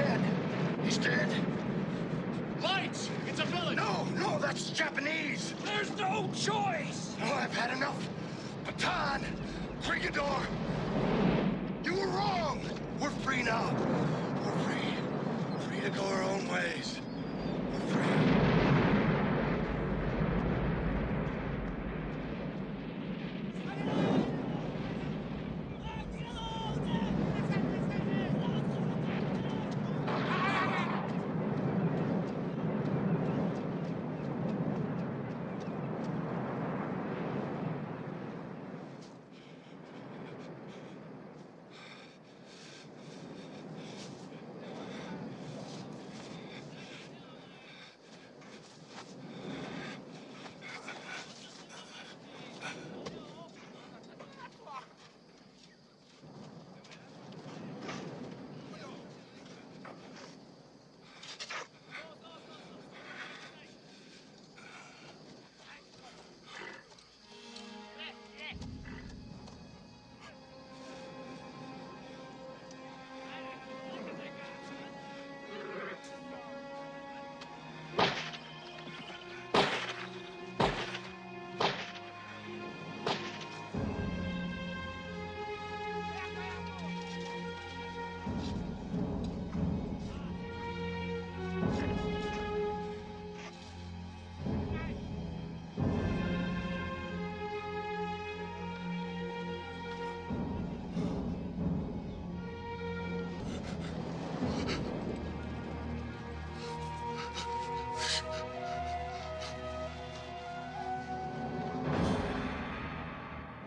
dead. He's dead. Lights! It's a village! No, that's Japanese. There's no choice! Oh, I've had enough. Bataan, Krigador, you were wrong. We're free now. We're free. Free to go our own ways. We're free.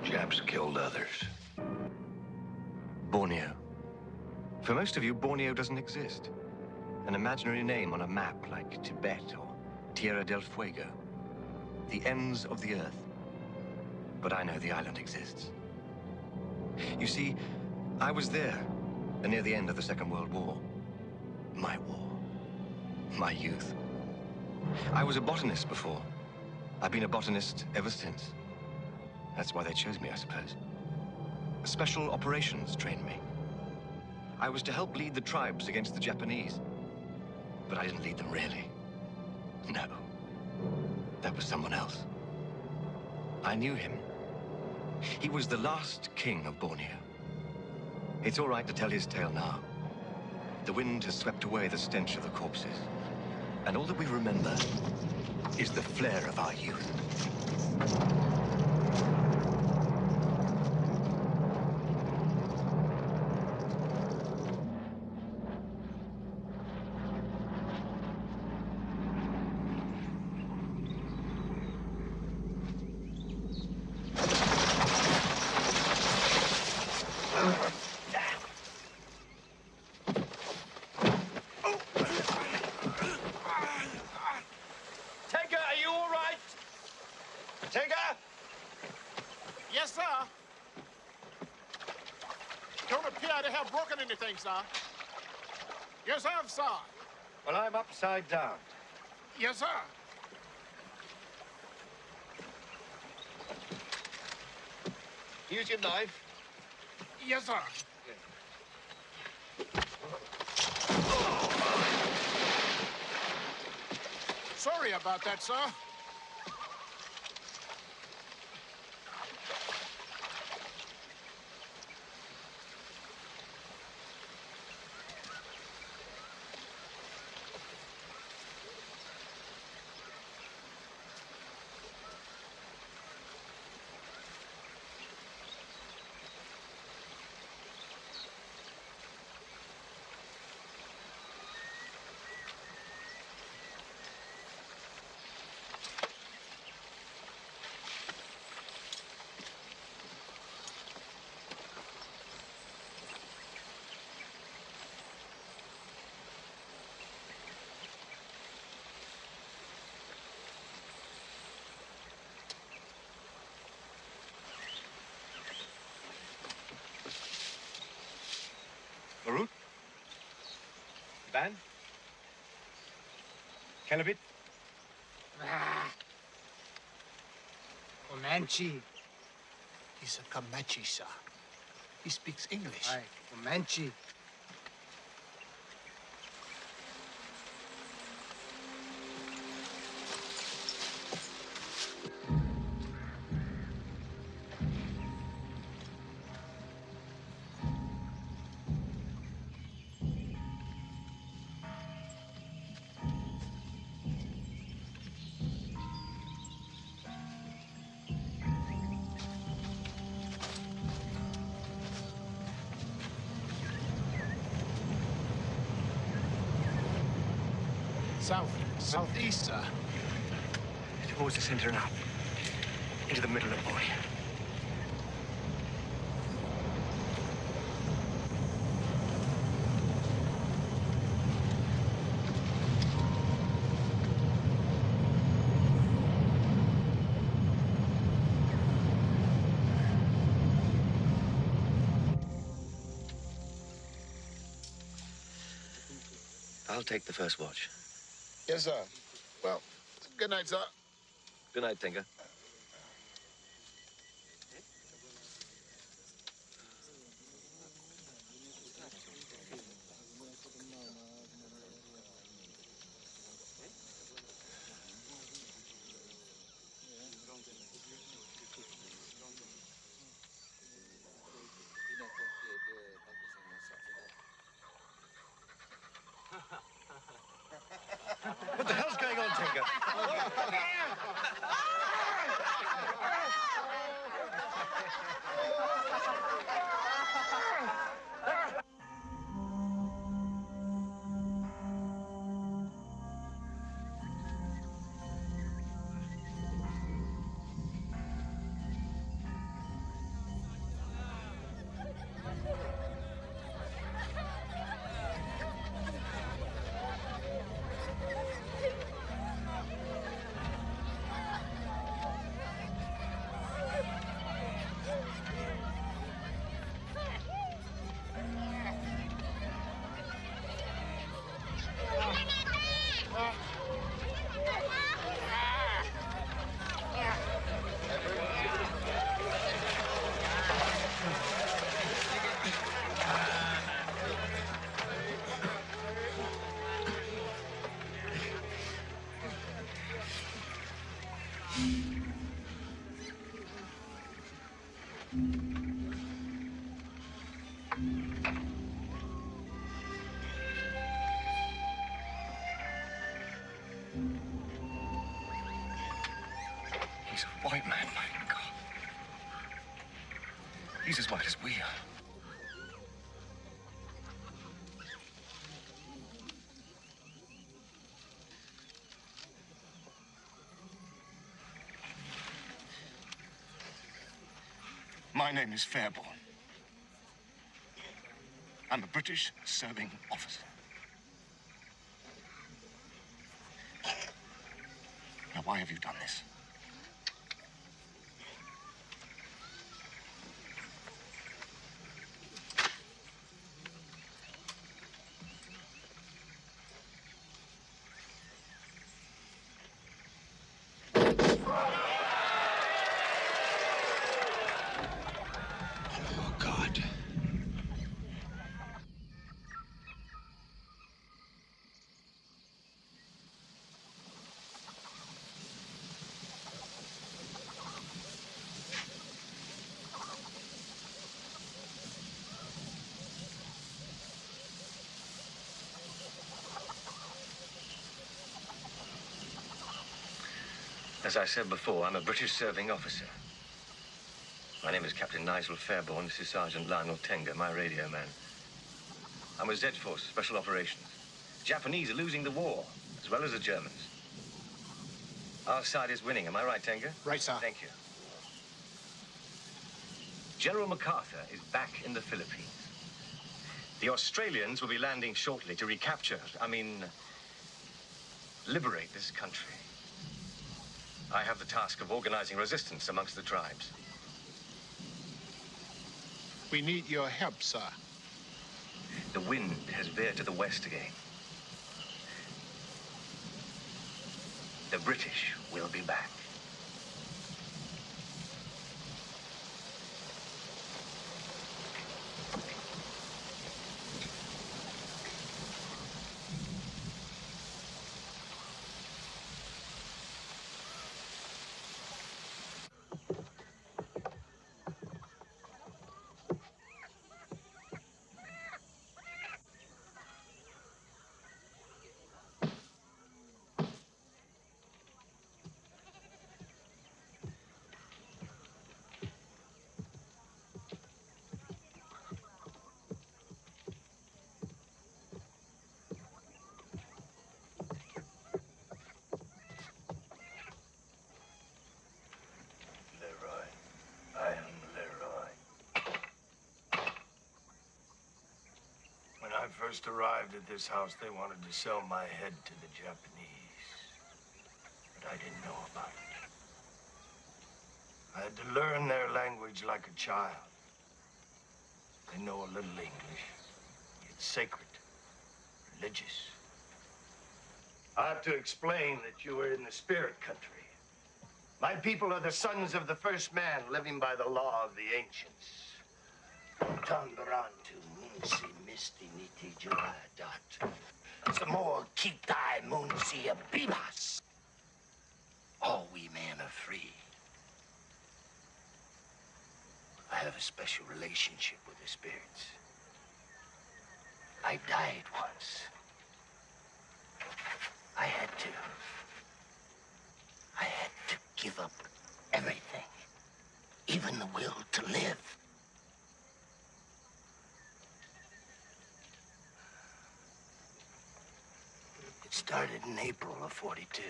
Japs killed others. Borneo. For most of you, Borneo doesn't exist. An imaginary name on a map like Tibet or Tierra del Fuego. The ends of the earth. But I know the island exists. You see, I was there, near the end of the Second World War. My war. My youth. I was a botanist before. I've been a botanist ever since. That's why they chose me, I suppose. Special operations trained me. I was to help lead the tribes against the Japanese. But I didn't lead them really. No. That was someone else. I knew him. He was the last king of Borneo. It's all right to tell his tale now. The wind has swept away the stench of the corpses. And all that we remember is the flare of our youth. Yes, sir. Don't appear to have broken anything, sir. Yes, I have, sir. Well, I'm upside down. Yes, sir. Use your knife. Yes, sir. Sorry about that, sir. Marut? Van? Kelabit? Comanche. He's a Comanche, sir. He speaks English. Aye, Comanche. Southeast, sir. Towards the center and up. Into the middle of Borneo. I'll take the first watch. Yes, sir. Well, good night, sir. Good night, Tinker. What the hell's going on, Tinker? He's a white man, my God. He's as white as we are. My name is Fairborn. I'm a British serving officer. Now, why have you done this? Oh, God. As I said before, I'm a British serving officer. My name is Captain Nigel Fairborn. This is Sergeant Lionel Tenga, my radio man. I'm with Z-Force, Special Operations. The Japanese are losing the war, as well as the Germans. Our side is winning, am I right, Tenga? Right, sir. Thank you. General MacArthur is back in the Philippines. The Australians will be landing shortly to recapture, liberate this country. I have the task of organizing resistance amongst the tribes. We need your help, sir. The wind has veered to the west again. The British will be back. first arrived at this house, they wanted to sell my head to the Japanese. But I didn't know about it. I had to learn their language like a child. They know a little English. It's sacred, religious. I have to explain that you are in the spirit country. My people are the sons of the first man living by the law of the ancients. Tambarantu munsi misti niti juradat. Samor kitai munsi abibas. All we men are free. I have a special relationship with the spirits. I died once. I had to give up everything, even the will to live. It started in April of '42,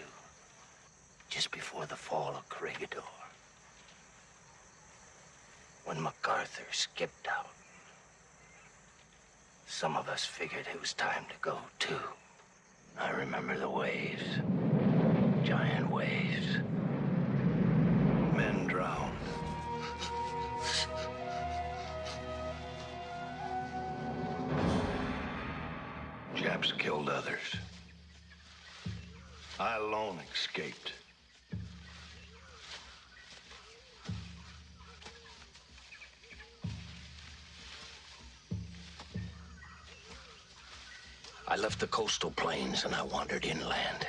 just before the fall of Corregidor, when MacArthur skipped out. Some of us figured it was time to go, too. I remember the waves. Giant waves. Men drowned. Japs killed others. I alone escaped. I left the coastal plains and I wandered inland.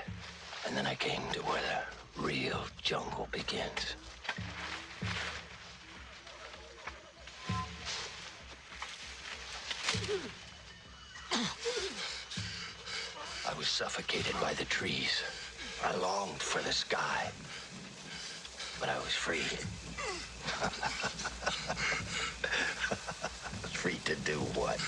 And then I came to where the real jungle begins. I was suffocated by the trees. I longed for the sky. But I was free. Free to do what?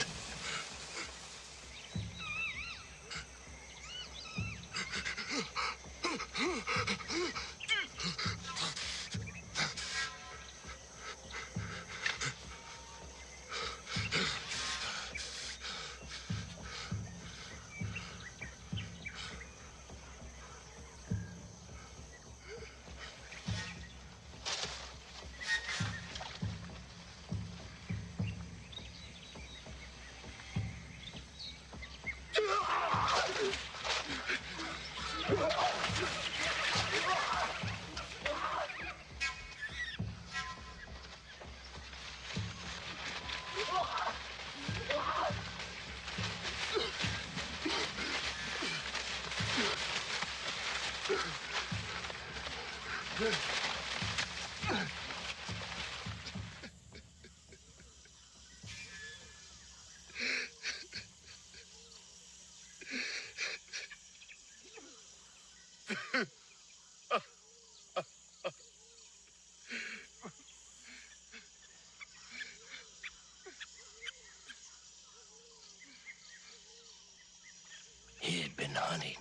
He had been hunting,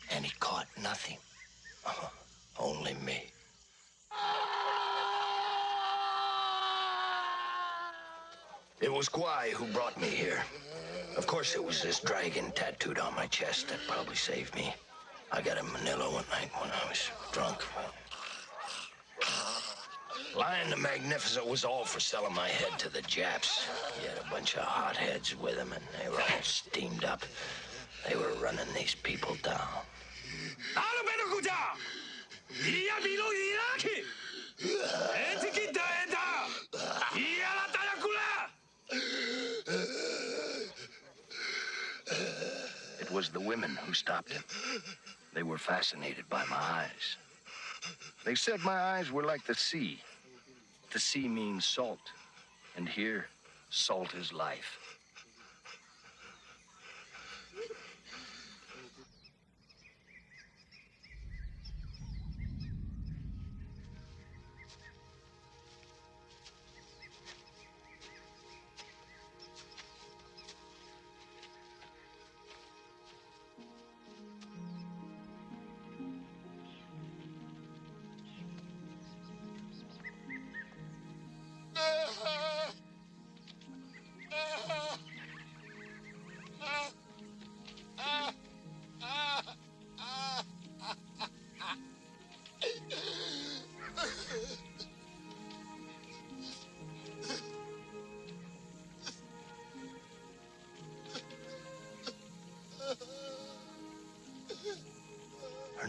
and he caught nothing. Only me. It was Guai who brought me here. Of course, it was this dragon tattooed on my chest that probably saved me. I got in Manila one night when I was drunk. Lion the Magnificent was all for selling my head to the Japs. He had a bunch of hotheads with him, and they were all steamed up. They were running these people down. It was the women who stopped him. They were fascinated by my eyes. They said my eyes were like the sea. The sea means salt, and here, salt is life.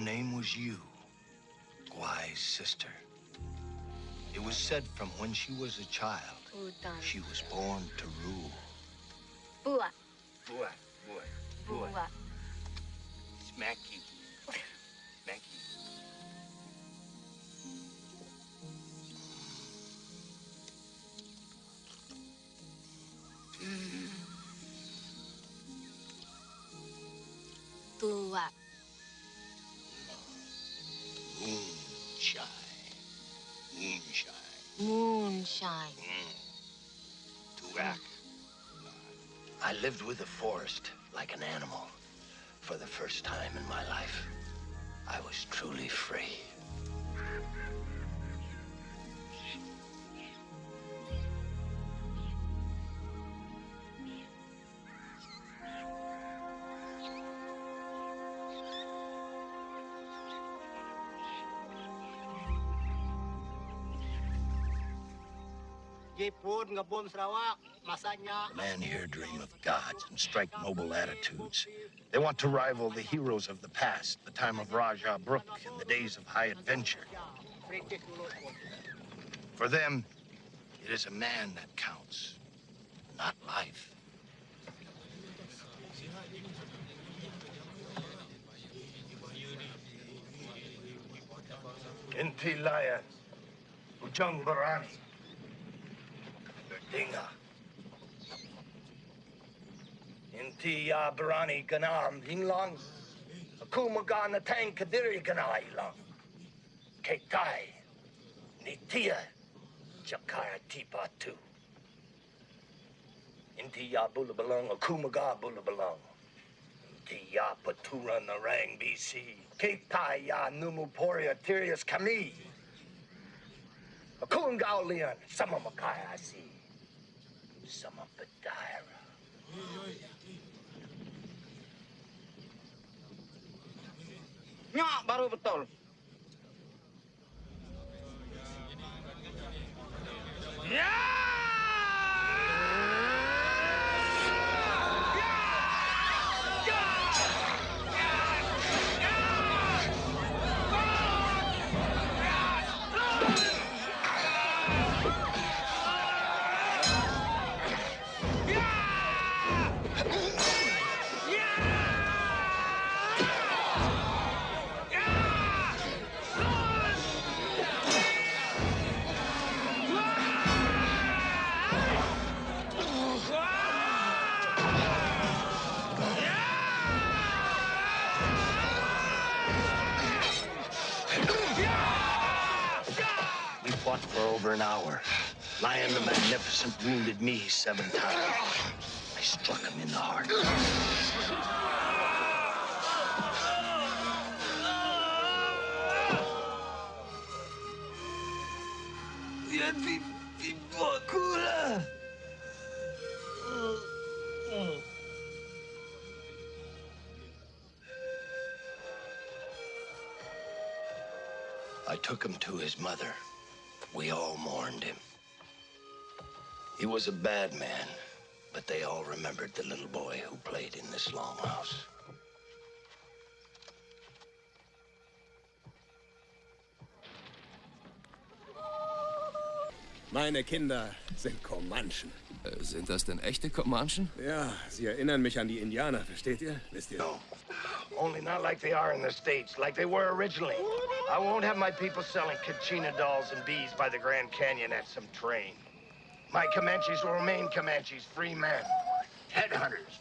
name was Yu, Guai's sister. It was said from when she was a child, she was born to rule. Bua. Bua, bua, Bua. Smacky. Smacky. Tua. Moonshine. Moonshine. Moonshine. Tuak. I lived with the forest like an animal. For the first time in my life, I was truly free. The men here dream of gods and strike noble attitudes. They want to rival the heroes of the past, the time of Raja Brook and the days of high adventure. For them, it is a man that counts, not life. Inti Laya, Ujung Barani, Dinga. Inti ya Barani Ganam Hinglang, Akumagana Tang Kadiri Ganailang, Ketai, Nitia, Jakara Tipatu. Inti ya Bulabalong, Akumaga Bulabalong. Inti ya Patura Narang BC, Ketai ya Numuporia Tirius Kami. Akungao Leon, Sama Makaya Si. Sama Padaira. Nyak baru betul. Fought for over an hour. Lion the Magnificent wounded me 7 times. I struck him in the heart. I took him to his mother. We all mourned him. He was a bad man, but they all remembered the little boy who played in this longhouse. Meine Kinder sind Comanchen. Sind das denn echte Comanchen? Ja, sie erinnern mich an die Indianer, versteht ihr? Wisst ihr? No. Only not like they are in the States, like they were originally. I won't have my people selling Kachina dolls and bees by the Grand Canyon at some train. My Comanches will remain Comanches, free men. Headhunters.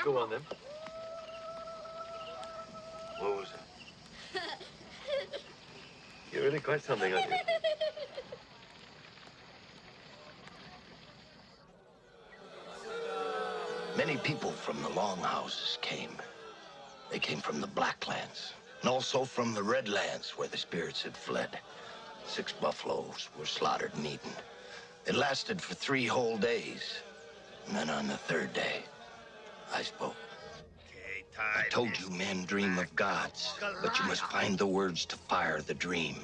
Go on, then. What was it? You're really quite something, aren't you? Many people from the longhouses came. They came from the Blacklands, and also from the Redlands, where the spirits had fled. 6 buffaloes were slaughtered and eaten. It lasted for 3 whole days. And then on the 3rd day, I spoke. I told you men dream of gods, but you must find the words to fire the dream.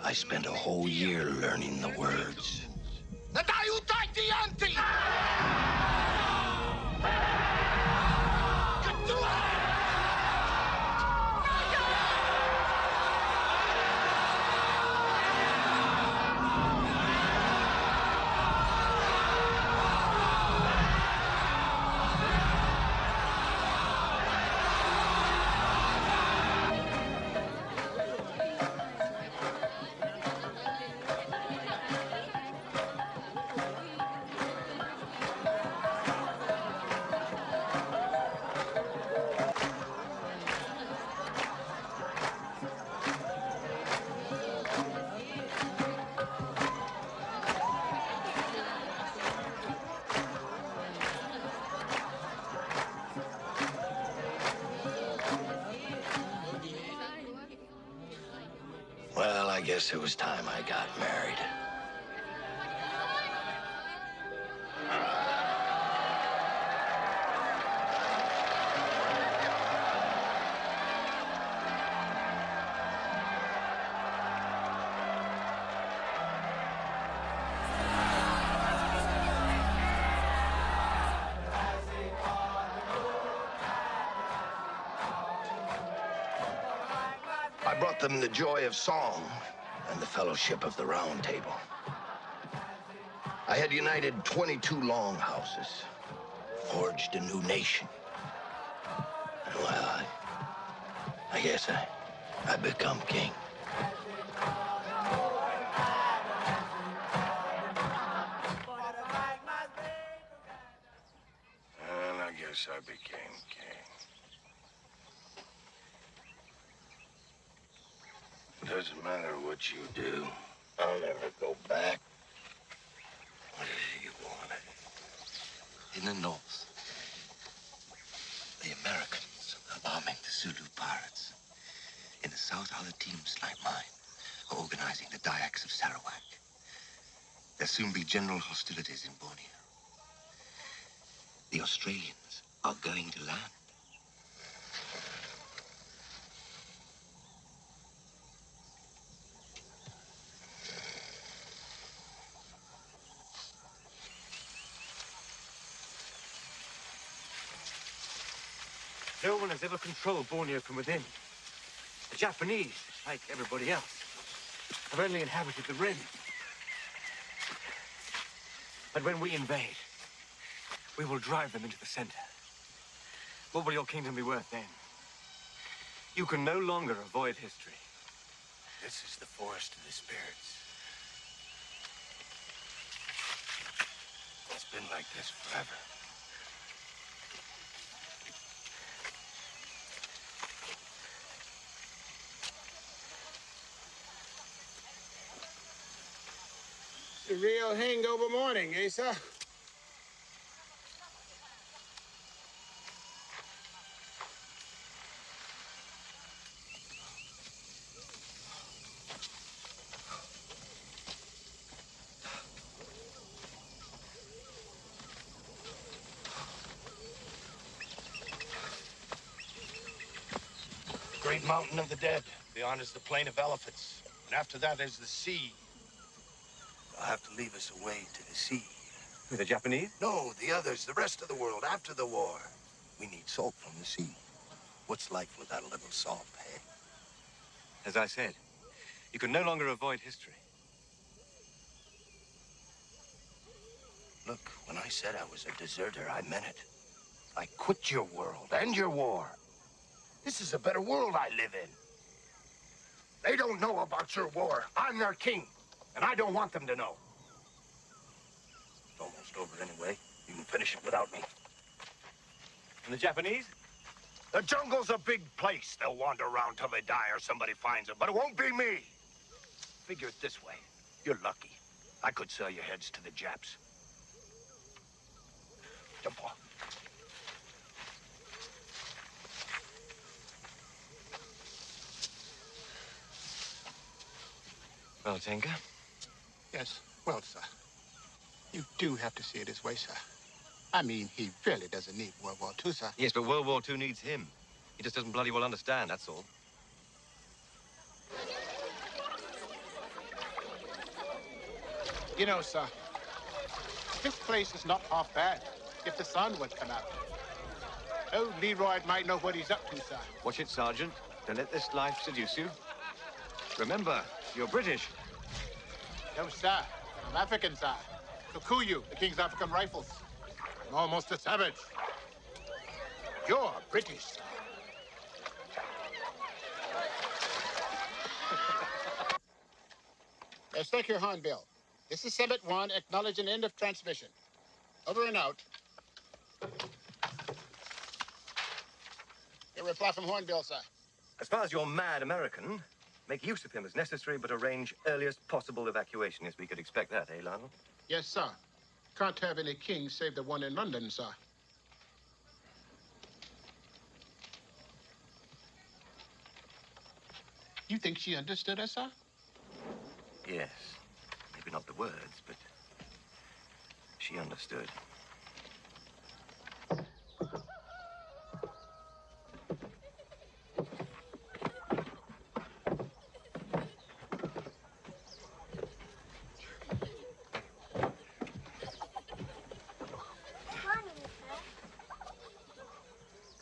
I spent a whole year learning the words. guess it was time I got married. I brought them the joy of song and the fellowship of the Round Table. I had united 22 longhouses, forged a new nation. And well, I guess I become king. And I guess I became king. Doesn't matter what you do, I'll never go back. What is it you wanted? In the north, the Americans are arming the Zulu pirates. In the south, other teams like mine are organizing the Dayaks of Sarawak. There'll soon be general hostilities in Borneo. The Australians are going to land. No one has ever controlled Borneo from within. The Japanese, like everybody else, have only inhabited the rim. But when we invade, we will drive them into the center. What will your kingdom be worth then? You can no longer avoid history. This is the forest of the spirits. It's been like this forever. It's a real hangover morning, eh, sir? Great mountain of the dead. Beyond is the plain of elephants. And after that is the sea. They'll have to leave us away to the sea. With the Japanese? No, the others, the rest of the world after the war. We need salt from the sea. What's life without a little salt, eh? As I said, you can no longer avoid history. Look, when I said I was a deserter, I meant it. I quit your world and your war. This is a better world I live in. They don't know about your war. I'm their king, and I don't want them to know. It's almost over anyway. You can finish it without me. And the Japanese? The jungle's a big place. They'll wander around till they die or somebody finds them, but it won't be me. Figure it this way. You're lucky. I could sell your heads to the Japs. Jump off. Well, Tenka? Yes, well, sir. You do have to see it his way, sir. I mean, he really doesn't need World War II, sir. Yes, but World War II needs him. He just doesn't bloody well understand, that's all. You know, sir, this place is not half bad if the sun would come out. Old Leroy might know what he's up to, sir. Watch it, Sergeant. Don't let this life seduce you. Remember, you're British. No, sir. I'm African, sir. Kikuyu, the King's African Rifles. I'm almost a savage. You're British, sir. Let's take your hornbill. This is Summit 1, acknowledge an end of transmission. Over and out. Your reply from Hornbill, sir. As far as your mad American, make use of him as necessary, but arrange earliest possible evacuation. Yes, we could expect that, eh, Lionel? Yes, sir. Can't have any kings save the one in London, sir. You think she understood us, sir? Yes. Maybe not the words, but she understood.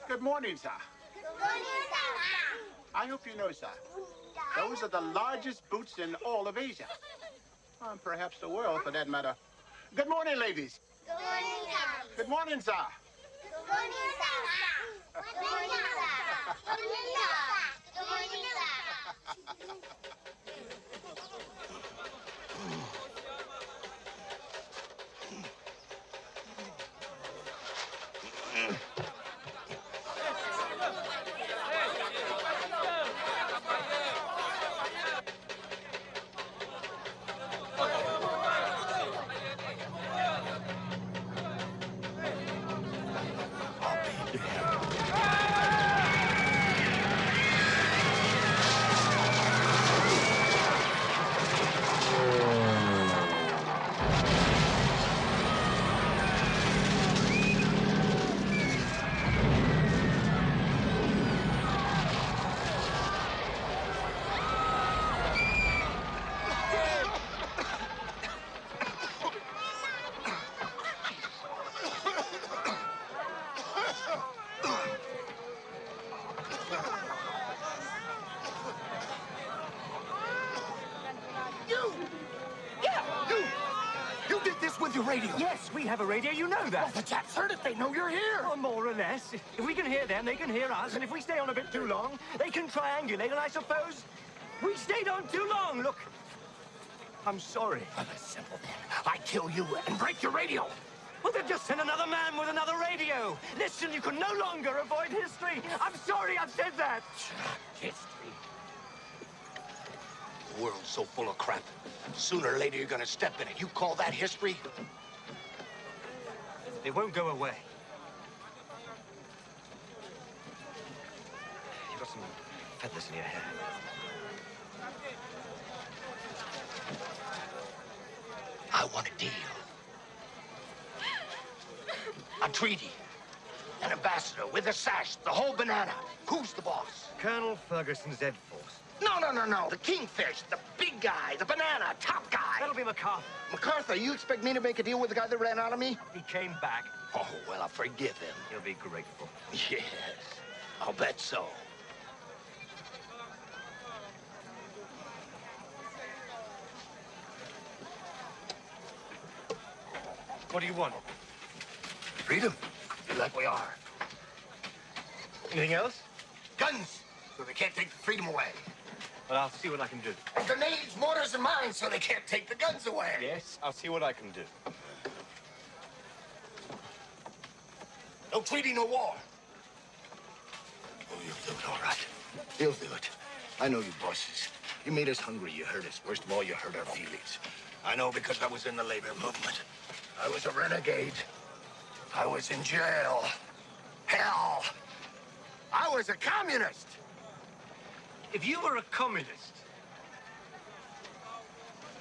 Good morning, sir. I hope you know, sir, those are the largest boots in all of Asia. And perhaps the world, for that matter. Good morning, ladies. Good morning, sir. You did this with your radio. Yes, we have a radio, you know that. Well, the chaps heard it. They know you're here. Or more or less. If we can hear them, they can hear us. And if we stay on a bit too long, they can triangulate. And I suppose we stayed on too long. Look, I'm sorry. Well, it's simple then. I kill you and break your radio. Well, then just send another man with another radio. Listen, you can no longer avoid history. I'm sorry I've said that. History. The world's so full of crap. Sooner or later, you're gonna step in it. You call that history? It won't go away. You've got some feathers in your hair. I want a deal. A treaty. An ambassador with a sash, the whole banana. Who's the boss? Colonel Ferguson's Ed Force. No. The kingfish, the big guy, the banana, top guy. That'll be MacArthur. MacArthur, you expect me to make a deal with the guy that ran out of me? He came back. Oh, well, I'll forgive him. He'll be grateful. Yes, I'll bet so. What do you want? Freedom, like we are. Anything else? Guns, so they can't take the freedom away. Well, I'll see what I can do. And grenades, mortars, and mines, so they can't take the guns away. Yes, I'll see what I can do. No treaty, no war. Oh, you'll do it, all right. You'll do it. I know you bosses. You made us hungry, you hurt us. Worst of all, you hurt our feelings. I know because I was in the labor movement. I was a renegade. I was in jail. Hell. I was a communist. If you were a communist,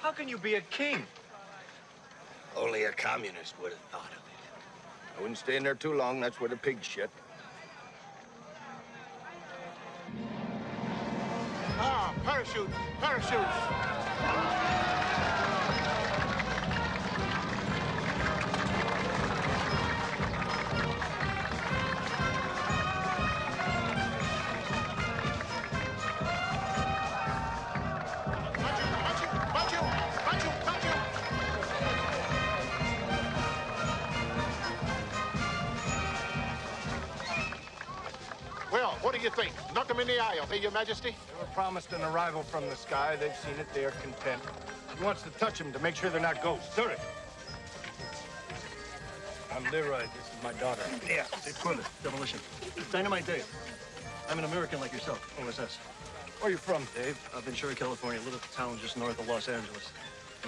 how can you be a king? Only a communist would have thought of it. I wouldn't stay in there too long. That's where the pigs shit. Ah, parachutes, parachutes. Well, what do you think? Knock them in the aisle, hey, Your Majesty? They were promised an arrival from the sky. They've seen it. They are content. He wants to touch them to make sure they're not ghosts. Hurry. I'm Leroy. This is my daughter. Yeah. Dave Quillen, Demolition. It's Dynamite Dave. I'm an American like yourself, OSS. Where are you from, Dave? Ventura, California, a little town just north of Los Angeles.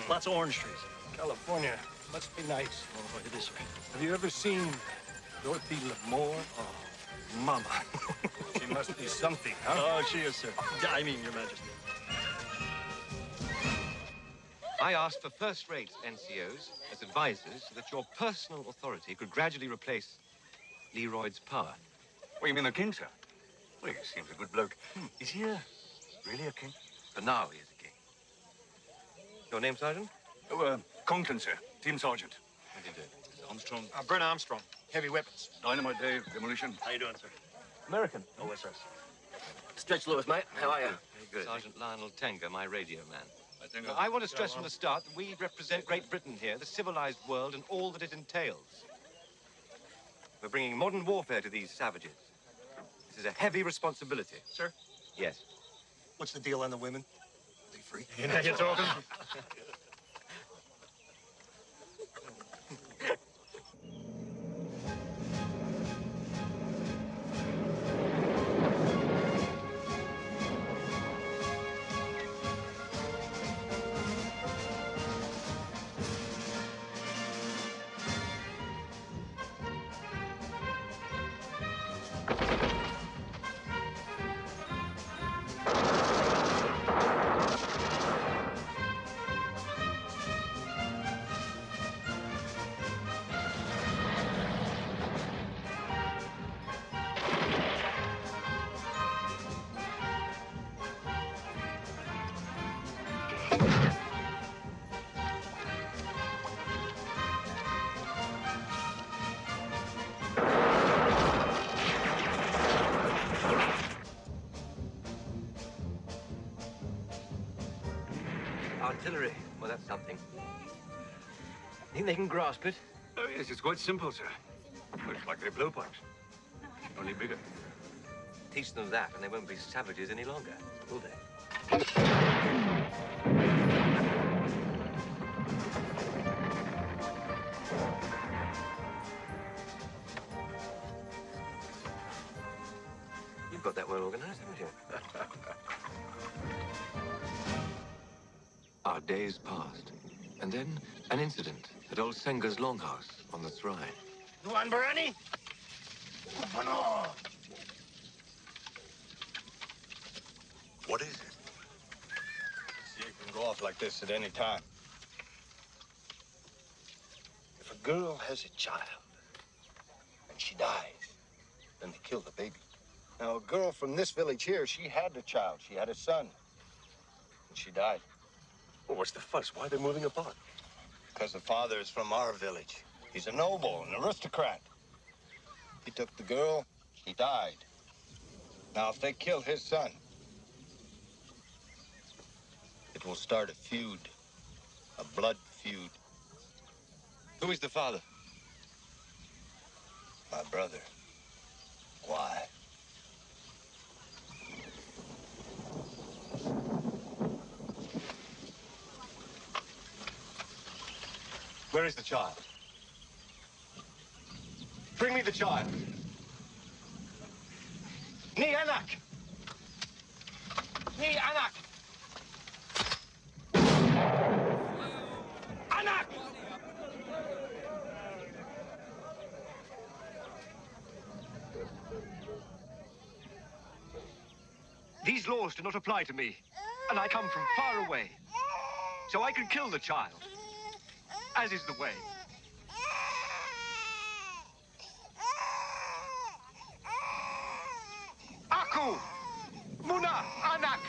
Lots of orange trees. California. Must be nice. Oh, it is, sir. Have you ever seen Dorothy Lamour? Oh, Mama. She must be something, huh? Oh, she is, sir. I mean, Your Majesty. I asked for first-rate NCOs as advisors so that your personal authority could gradually replace Leroyd's power. What, you mean the king, sir? Well, he seems a good bloke. Is he really a king? For now, he is a king. Your name, Sergeant? Oh, Conklin, sir. Team sergeant. How do you do? Armstrong. Brent Armstrong, heavy weapons. Dynamite Dave, demolition. How you doing, sir? American. OSS. Stretch Lewis, mate. How are you? Very good. Sergeant Lionel Tenga, my radio man. I think Now, I want to stress from the start that we represent Great Britain here, the civilized world, and all that it entails. We're bringing modern warfare to these savages. This is a heavy responsibility. Sir? Yes. What's the deal on the women? They free. You know you're talking. Artillery. Well, that's something. Think they can grasp it? Oh, yes, it's quite simple, sir. Looks like they're blowpipes. Only bigger. Teach them that, and they won't be savages any longer, will they? You've got that well organized, haven't you? Our days passed, and then an incident at old Senga's longhouse on the Thry. You want Barani? What is it? See, it can go off like this at any time. If a girl has a child and she dies, then they kill the baby. Now, a girl from this village here, she had a child. She had a son. And she died. Well, what's the fuss? Why are they moving apart? Because the father is from our village. He's a noble, an aristocrat. He took the girl, he died. Now, if they kill his son, it will start a feud, a blood feud. Who is the father? My brother. Why? Where is the child? Bring me the child. Ni anak! Ni anak! Anak! These laws do not apply to me, and I come from far away. So I can kill the child, as is the way. Aku! Muna! Anak!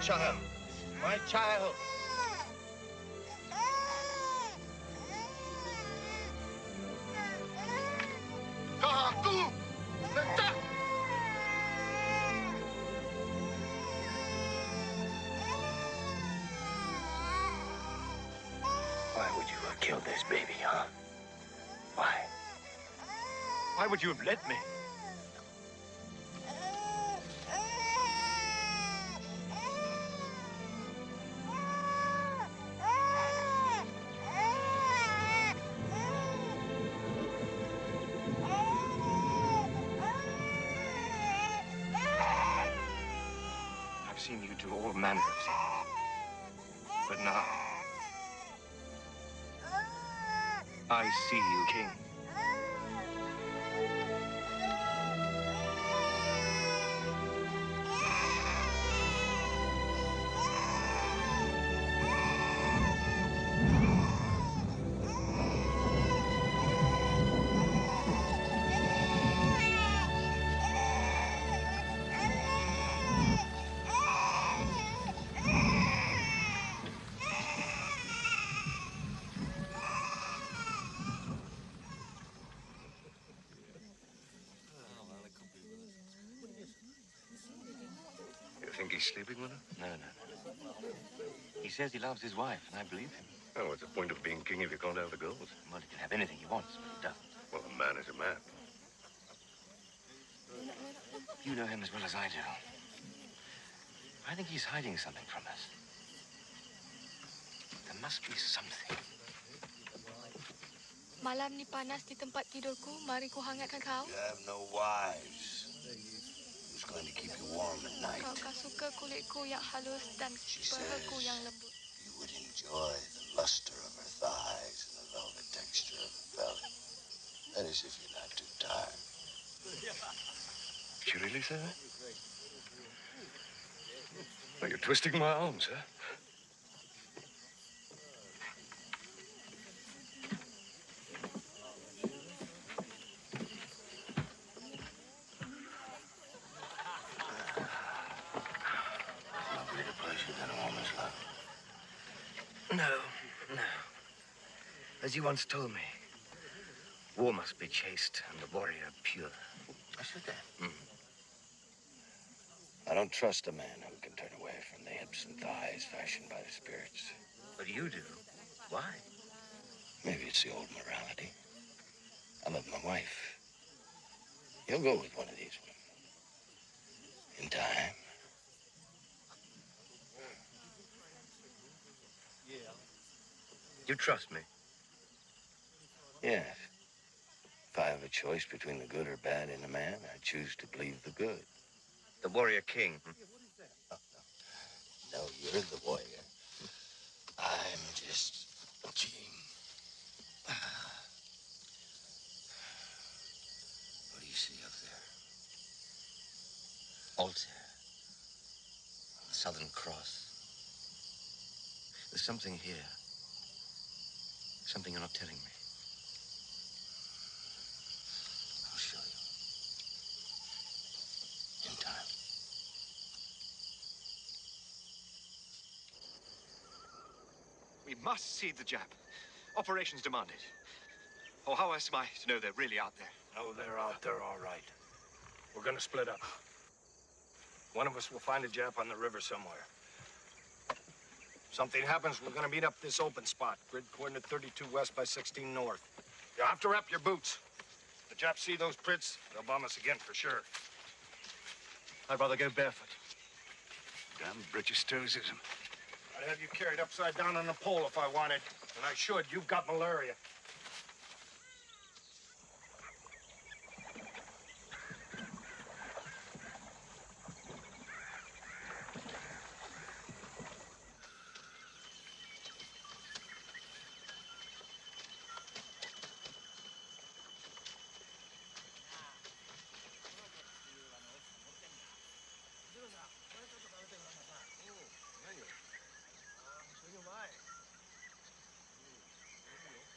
Child. My child. Why would you have killed this baby, huh? Why? Why would you have let me? I've seen you do all manner of things. But now, I see you, King. You think he's sleeping with her? No. He says he loves his wife, and I believe him. Oh, what's the point of being king if you can't have the girls? Well, he can have anything he wants, but he doesn't. Well, a man is a man. You know him as well as I do. I think he's hiding something from us. There must be something. Malam ni panas di tempat tidurku. Mari ku hangatkan kau. You have no wives. Who's going to keep you warm at night? Kau suka kulitku yang halus dan pehaku yang lembut. You would enjoy the luster of her thighs and the velvet texture of her belly. That is, if you're not too tired. Did she really say that? Well, you're twisting my arms, huh? No. As you once told me, war must be chaste and the warrior pure. I said that. I don't trust a man who can turn away from the hips and thighs fashioned by the spirits. But you do. Why? Maybe it's the old morality. I love my wife. You'll go with one of these women. In time. You trust me? Yes. If I have a choice between the good or bad in a man, I choose to believe the good. The warrior king. No, you're the warrior. I'm just a king. What do you see up there? Altar. The Southern Cross. There's something here. Something you're not telling me. I'll show you. In time. We must see the Jap. Operations demand it. Oh, how else am I to know they're really out there? No, they're out there, all right. We're gonna split up. One of us will find a Jap on the river somewhere. Something happens, we're gonna meet up this open spot. Grid coordinate 32 west by 16 north. You have to wrap your boots. If the Japs see those prints, they'll bomb us again for sure. I'd rather go barefoot. Damn British stoicism. I'd have you carried upside down on a pole if I wanted. And I should. You've got malaria.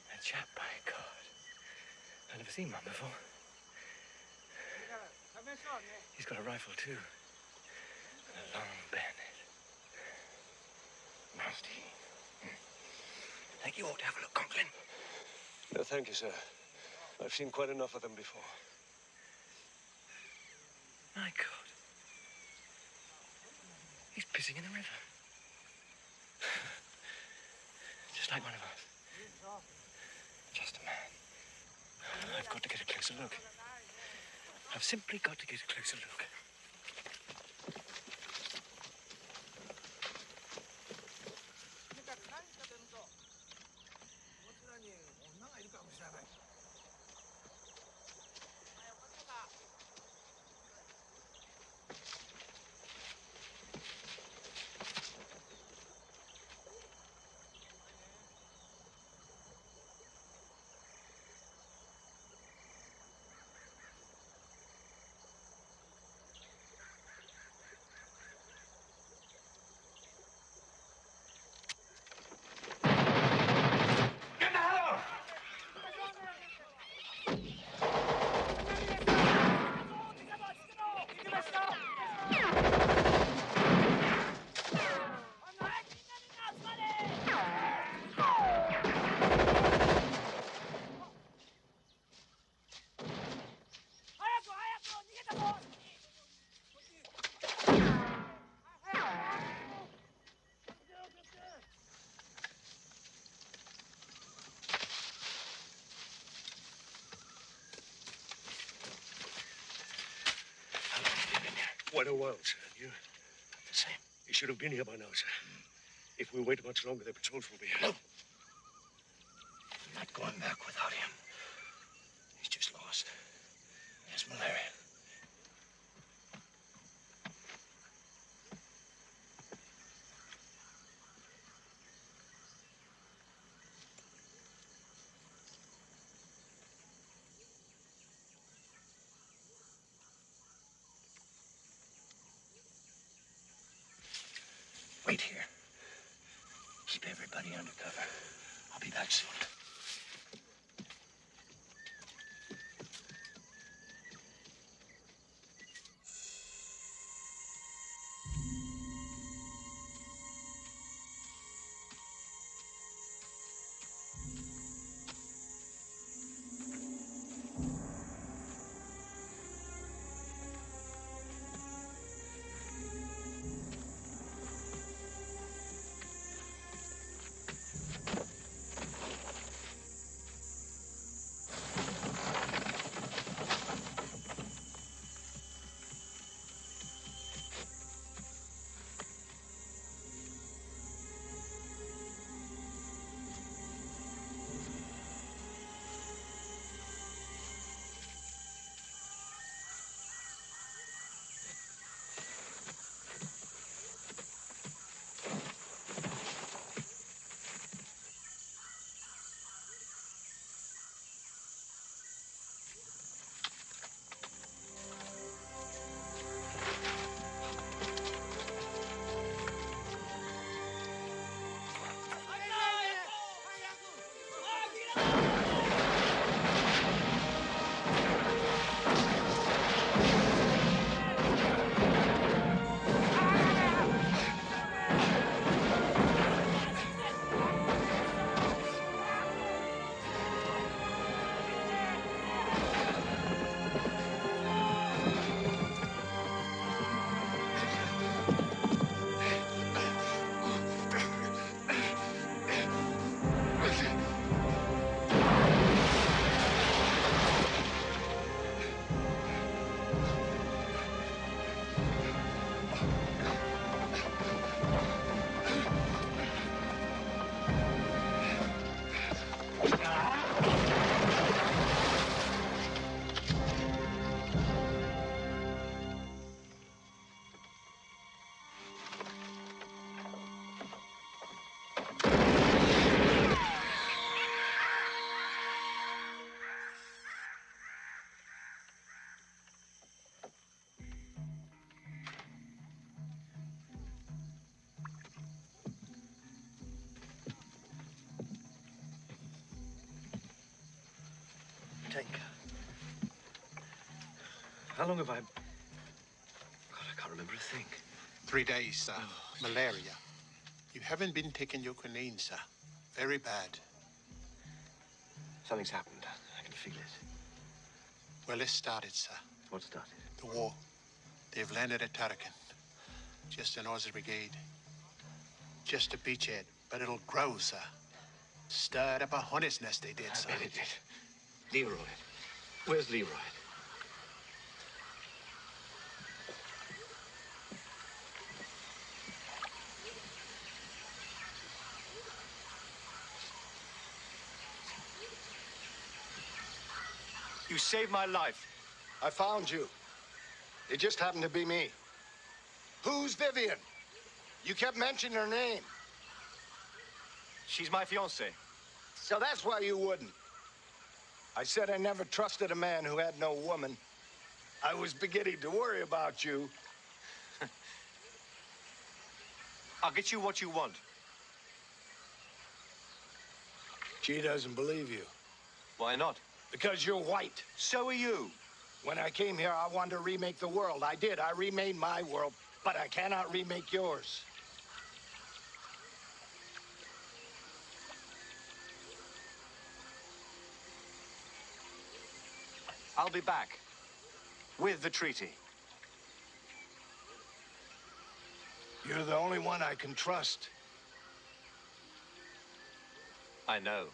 A chap, by God. I've never seen one before. He's got a rifle, too. And a long bayonet. Nasty. Think you ought to have a look, Conklin? No, thank you, sir. I've seen quite enough of them before. My God. He's pissing in the river. Just like one of us. Just a man. I've got to get a closer look. I've simply got to get a closer look. Quite a while, sir. You? The same. You should have been here by now, sir. If we wait much longer, the patrols will be here. No. I'm not going back without him. He's just lost. He has malaria. Wait here. Keep everybody under cover. I'll be back soon. How long have I... God, I can't remember a thing. 3 days, sir. Malaria. You haven't been taking your quinine, sir. Very bad. Something's happened. I can feel it. Well, it started, sir. What started? The war. They've landed at Tarakan. Just an Aussie brigade. Just a beachhead, but it'll grow, sir. Stirred up a hornet's nest, they did, sir. I bet it did. Leroy. Where's Leroy? You saved my life. I found you. It just happened to be me. Who's Vivian? You kept mentioning her name. She's my fiancée. So that's why you wouldn't. I said I never trusted a man who had no woman. I was beginning to worry about you. I'll get you what you want. She doesn't believe you. Why not? Because you're white. So are you. When I came here, I wanted to remake the world. I did. I remade my world, but I cannot remake yours. I'll be back. With the treaty. You're the only one I can trust. I know.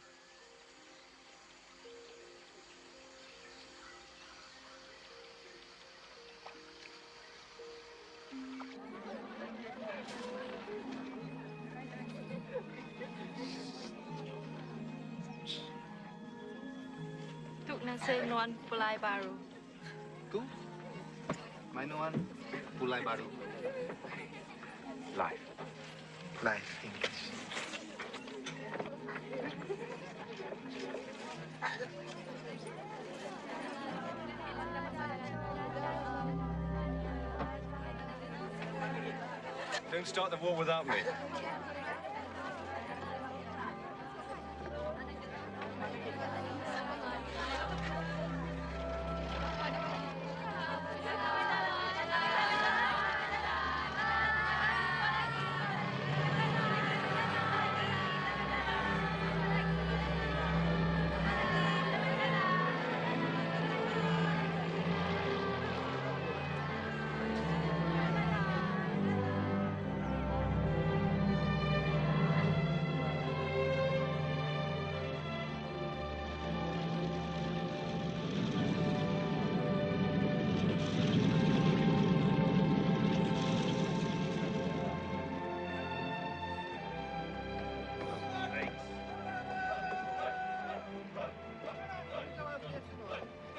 Tuk Nuan Pulai Baru. Tu, Mainuan Pulai Baru. Life. Life English. Don't start the war without me.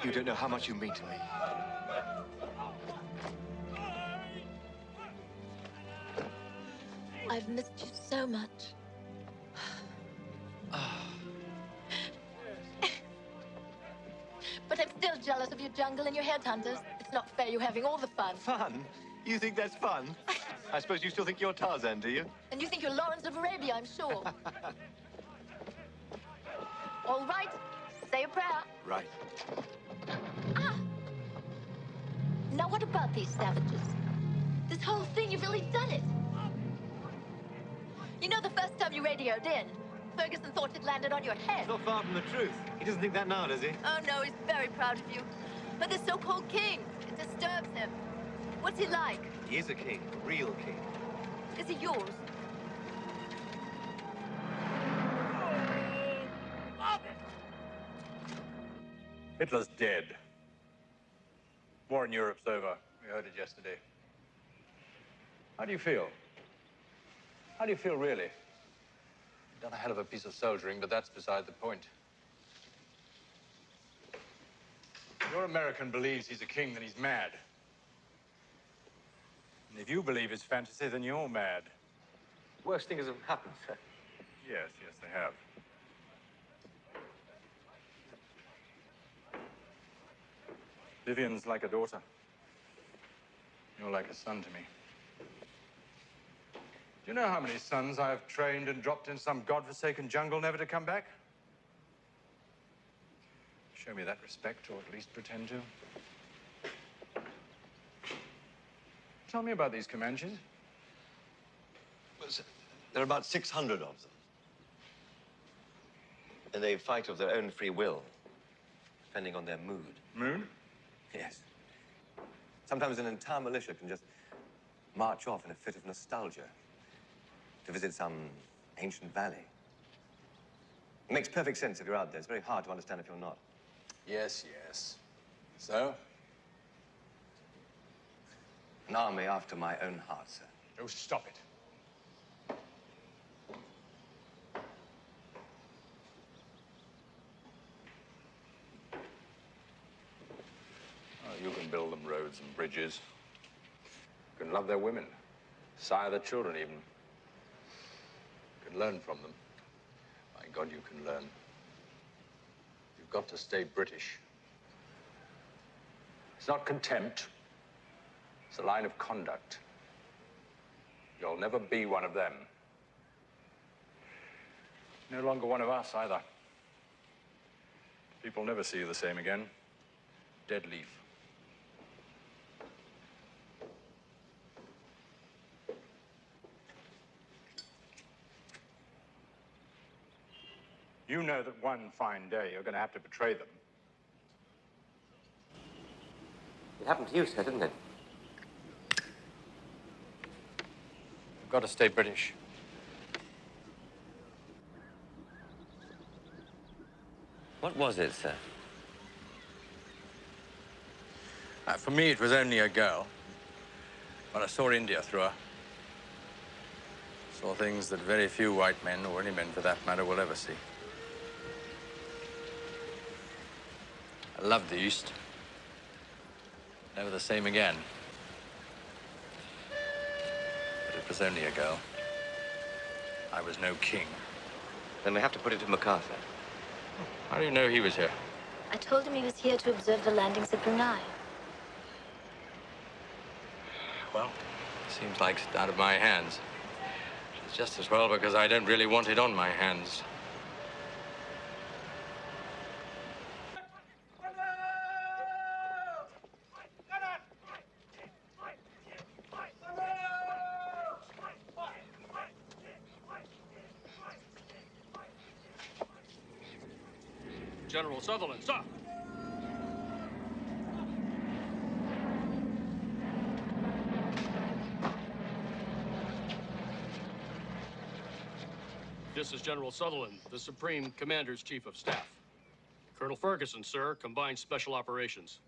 You don't know how much you mean to me. I've missed you so much. But I'm still jealous of your jungle and your headhunters. It's not fair you having all the fun. Fun? You think that's fun? I suppose you still think you're Tarzan, do you? And you think you're Lawrence of Arabia, I'm sure. All right, say a prayer. Right. Ah! Now what about these savages? This whole thing, you've really done it. You know the first time you radioed in, Ferguson thought it landed on your head. It's not far from the truth. He doesn't think that now, does he? Oh, no, he's very proud of you. But the so-called king, it disturbs him. What's he like? He is a king, a real king. Is he yours? Hitler's dead. War in Europe's over. We heard it yesterday. How do you feel? How do you feel, really? You've done a hell of a piece of soldiering, but that's beside the point. Your American believes he's a king, then he's mad. And if you believe it's fantasy, then you're mad. Worst things have happened, sir. Yes, they have. Vivian's like a daughter. You're like a son to me. Do you know how many sons I've trained and dropped in some godforsaken jungle never to come back? Show me that respect, or at least pretend to. Tell me about these Comanches. Well, there are about 600 of them. And they fight of their own free will, depending on their mood. Mood? Yes. Sometimes an entire militia can just march off in a fit of nostalgia to visit some ancient valley. It makes perfect sense if you're out there. It's very hard to understand if you're not. Yes. So? An army after my own heart, sir. Oh, stop it. You can build them roads and bridges. You can love their women, sire their children even. You can learn from them. My God, you can learn. You've got to stay British. It's not contempt. It's a line of conduct. You'll never be one of them. No longer one of us, either. People never see you the same again. Dead leaf. You know that one fine day you're going to have to betray them. It happened to you, sir, didn't it? You've got to stay British. What was it, sir? For me, it was only a girl. But I saw India through her. Saw things that very few white men, or any men for that matter, will ever see. I loved the East. Never the same again. But it was only a girl. I was no king. Then we have to put it to MacArthur. How do you know he was here? I told him he was here to observe the landings at Brunei. Well, seems like it's out of my hands. It's just as well because I don't really want it on my hands. General Sutherland, stop! This is General Sutherland, the Supreme Commander's Chief of Staff. Colonel Ferguson, sir, Combined Special Operations.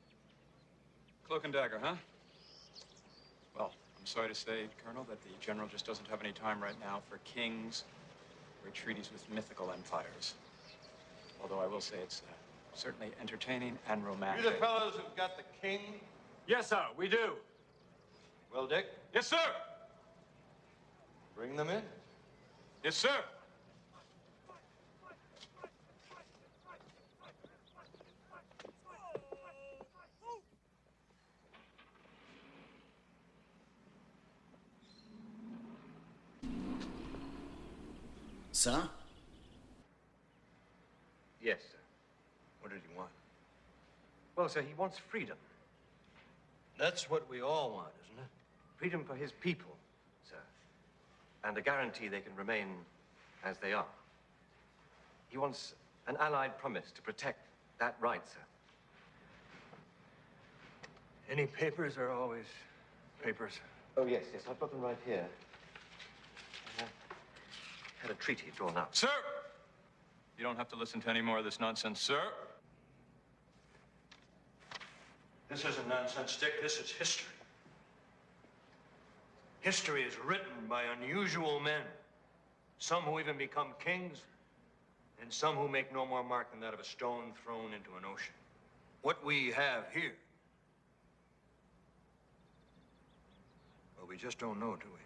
Cloak and dagger, huh? Well, I'm sorry to say, Colonel, that the General just doesn't have any time right now for kings or treaties with mythical empires. Although I will say it's certainly entertaining and romantic. You the fellows who've got the king? Yes, sir, we do. Well, Dick? Yes, sir. Bring them in. Yes, sir. Sir? Yes, sir. What did he want? Well, sir, he wants freedom. That's what we all want, isn't it? Freedom for his people. Sir. And a guarantee they can remain as they are. He wants an allied promise to protect that right, sir. Any papers are always papers. Oh, yes, yes. I've got them right here. I had a treaty drawn up. Sir! You don't have to listen to any more of this nonsense, sir. This isn't nonsense, Dick. This is history. History is written by unusual men. Some who even become kings, and some who make no more mark than that of a stone thrown into an ocean. What we have here, well, we just don't know, do we?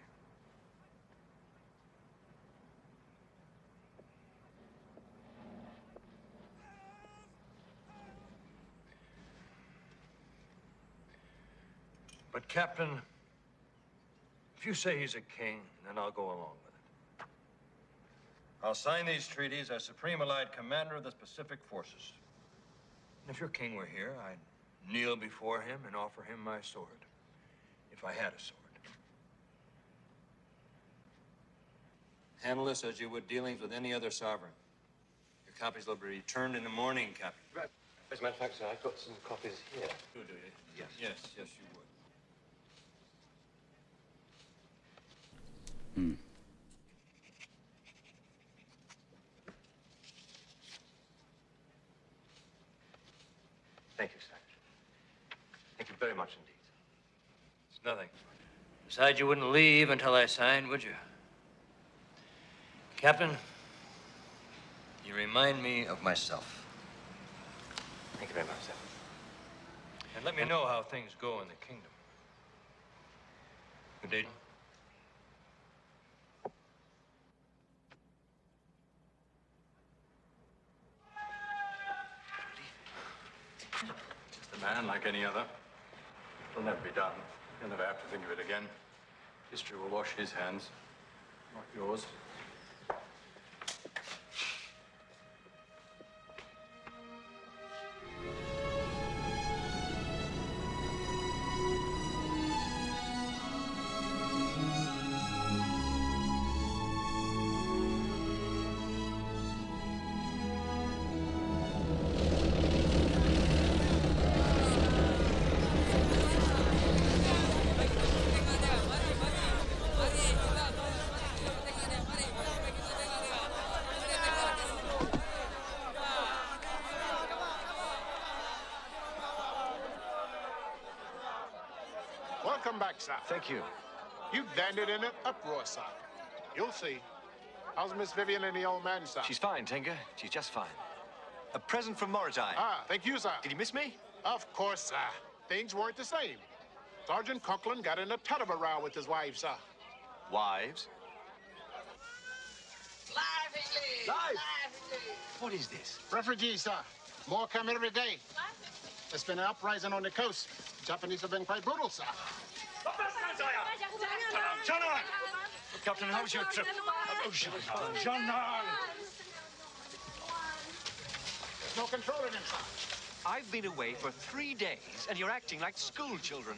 But, Captain, if you say he's a king, then I'll go along with it. I'll sign these treaties as Supreme Allied Commander of the Pacific Forces. And if your king were here, I'd kneel before him and offer him my sword, if I had a sword. Handle this as you would dealings with any other sovereign. Your copies will be returned in the morning, Captain. Right. As a matter of fact, sir, I've got some copies here. Do you? Yes. Yes, yes, you would. Thank you, sir. Thank you very much indeed. It's nothing. Besides, you wouldn't leave until I signed, would you? Captain, you remind me of myself. Thank you very much, sir. And let me know how things go in the kingdom. Good day. Just a man like any other. It'll never be done. He'll never have to think of it again. History will wash his hands, not yours. Welcome back, sir. Thank you. You landed in an uproar, sir. You'll see. How's Miss Vivian and the old man, sir? She's fine, Tenga. She's just fine. A present from Morotai. Ah, thank you, sir. Did you miss me? Of course, sir. Things weren't the same. Sergeant Conklin got in a ton of a row with his wife, sir. Wives? Live English! Live! What is this? Refugees, sir. More come every day. There's been an uprising on the coast. The Japanese have been quite brutal, sir. Janan! Captain, how's your trip? Oh, Janan! There's no controlling him, sir. I've been away for 3 days, and you're acting like school children.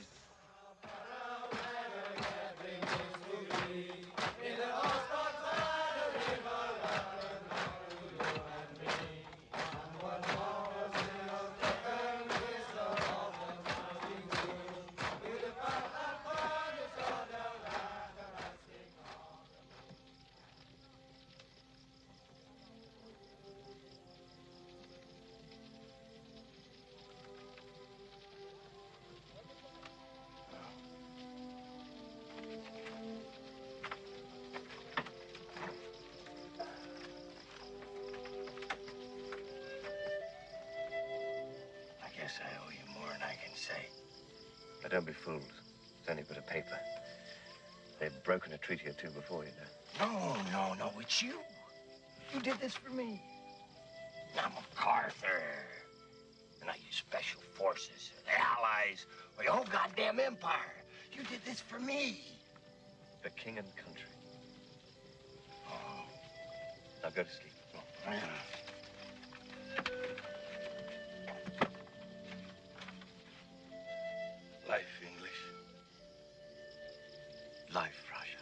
I guess I owe you more than I can say. But don't be fooled. It's only a bit of paper. They've broken a treaty or two before, you know. No, it's you. You did this for me. I'm MacArthur. And I use special forces, the Allies, or the whole goddamn empire. You did this for me. For king and country. Oh. Now go to sleep. Yeah. Life English. Life Russia.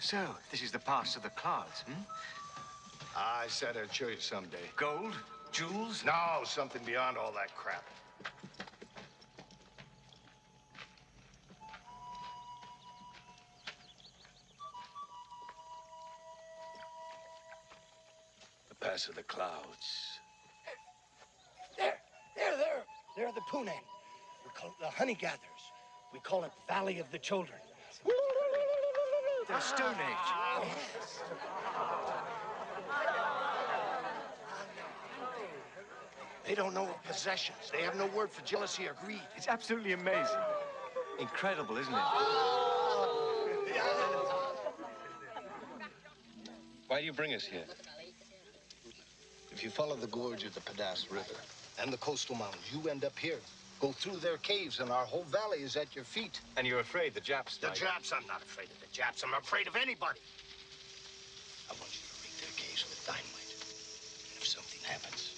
So, this is the pass to the clouds, hmm? I said I'd show you someday. Gold? Jewels? No, something beyond all that crap. The Pass of the Clouds. There. They're the Punan. We call it the honey gatherers. We call it Valley of the Children. The Stone Age. They don't know of possessions. They have no word for jealousy or greed. It's absolutely amazing. Incredible, isn't it? Why do you bring us here? If you follow the gorge of the Padas River and the coastal mountains, you end up here. Go through their caves, and our whole valley is at your feet. And you're afraid the Japs The might... Japs? I'm not afraid of the Japs. I'm afraid of anybody. I want you to rig their caves with dynamite. And if something happens,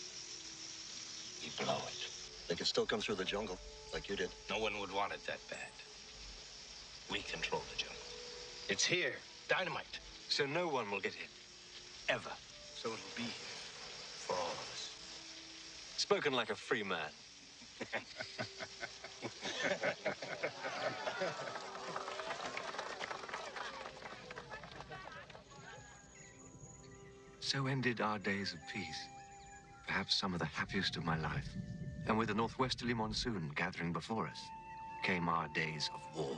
you blow it. They could still come through the jungle, like you did. No one would want it that bad. We control the jungle. It's here. Dynamite. So no one will get in. Ever. So it'll be here for all of us. Spoken like a free man. So ended our days of peace, perhaps some of the happiest of my life. And with the northwesterly monsoon gathering before us, came our days of war.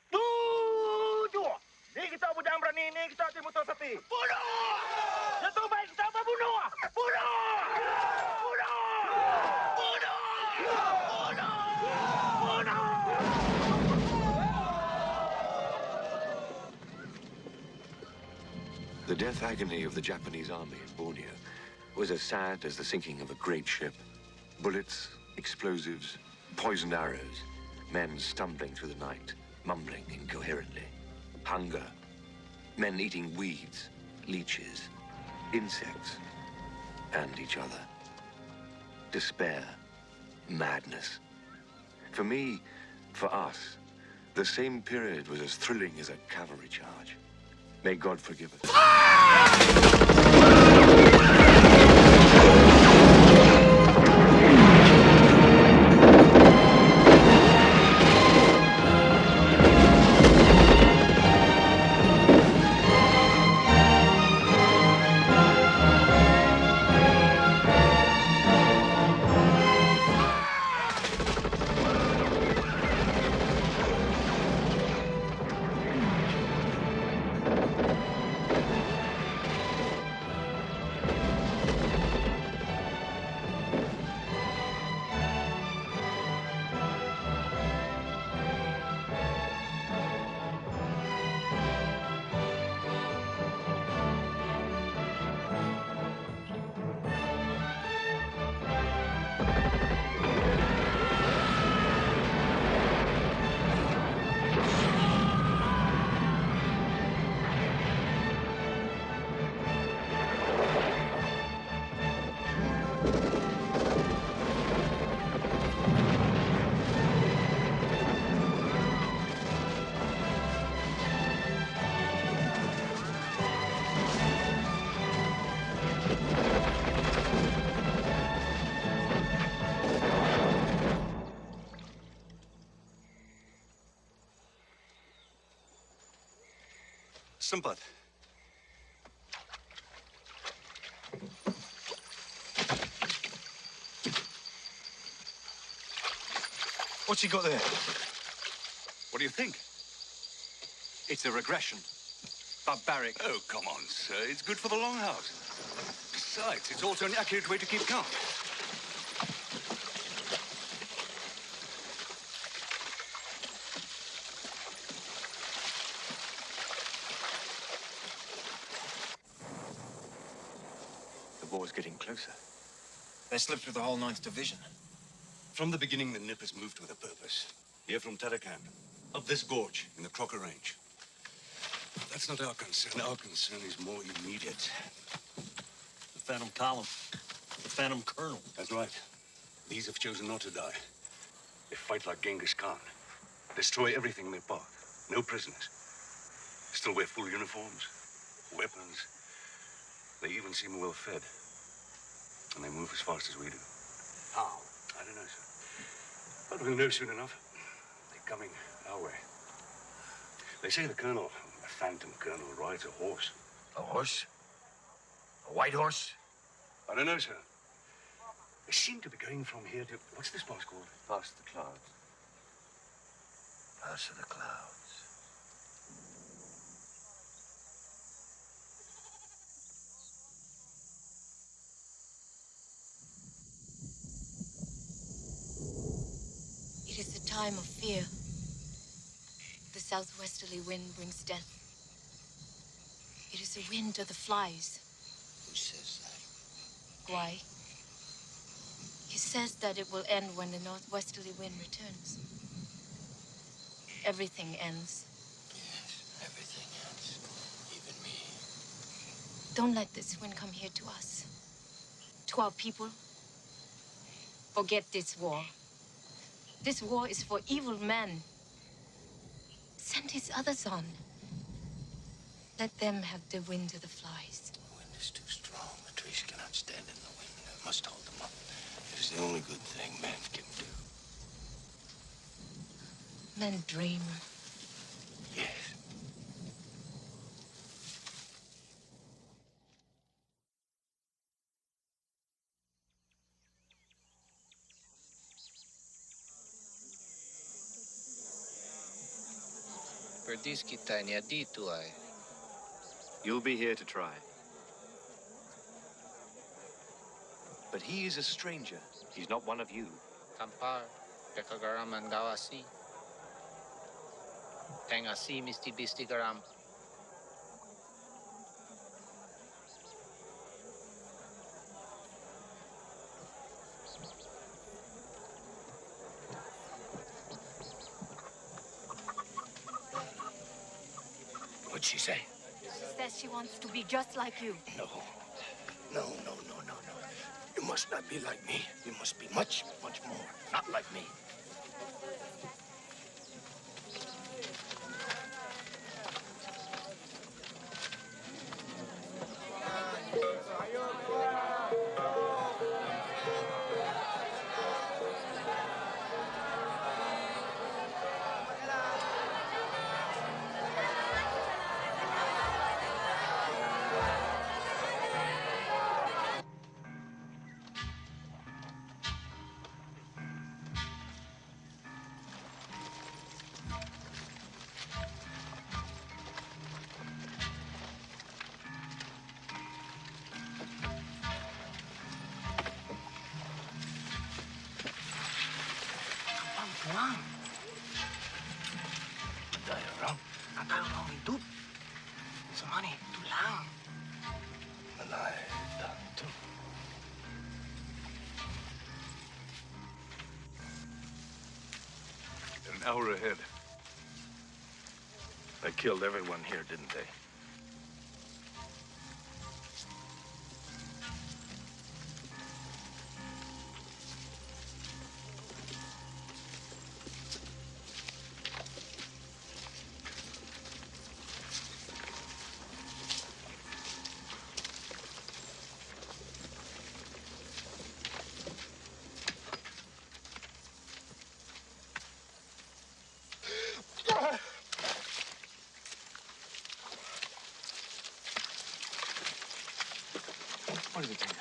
Tujuh! Di kita budang berani ini kita timutol sapi. Bunuh! Jatuh baik kita apa bunuh? Bunuh! Bunuh! Bunuh! Bunuh! Bunuh! The death agony of the Japanese army in Borneo was as sad as the sinking of a great ship. Bullets, explosives, poisoned arrows, men stumbling through the night, mumbling incoherently. Hunger, men eating weeds, leeches, insects, and each other. Despair, madness. For me, for us, the same period was as thrilling as a cavalry charge. May God forgive us. Simpat. What's he got there? What do you think? It's a regression. Barbaric. Oh, come on, sir. It's good for the longhouse. Besides, it's also an accurate way to keep count. The war's getting closer. They slipped through the whole 9th Division. From the beginning, the Nippers moved with a purpose. Here from Tarakan, up this gorge in the Crocker Range. That's not our concern. Our concern is more immediate. The Phantom Column. The Phantom Colonel. That's right. These have chosen not to die. They fight like Genghis Khan. Destroy everything in their path. No prisoners. Still wear full uniforms, weapons. They even seem well fed. And they move as fast as we do. How? I don't know, sir. But we'll know soon enough. They're coming our way. They say the colonel, the Phantom Colonel, rides a horse. A horse? A white horse? I don't know, sir. They seem to be going from here to... What's this pass called? Past the clouds. Pass of the clouds. It is a time of fear. The southwesterly wind brings death. It is a wind of the flies. Who says that? Why? He says that it will end when the northwesterly wind returns. Everything ends. Yes, everything ends. Even me. Don't let this wind come here to us. To our people. Forget this war. This war is for evil men. Send his others on. Let them have the wind of the flies. The wind is too strong. The trees cannot stand in the wind. I must hold them up. It is the only good thing man can do. Men dream. Yes. Perdis kita niya dito ay. You'll be here to try. But he is a stranger. He's not one of you. Kampar, pekagaraman gawasi. Tengasi misti bisti garam. What'd she say? She says she wants to be just like you. No. No. You must not be like me. You must be much, much more. Not like me. Tuang. Dahil orang, akala orang hidup. Sama nih, tulang. Malay, tanto. An hour ahead. They killed everyone here, didn't they? What is it, Tinker?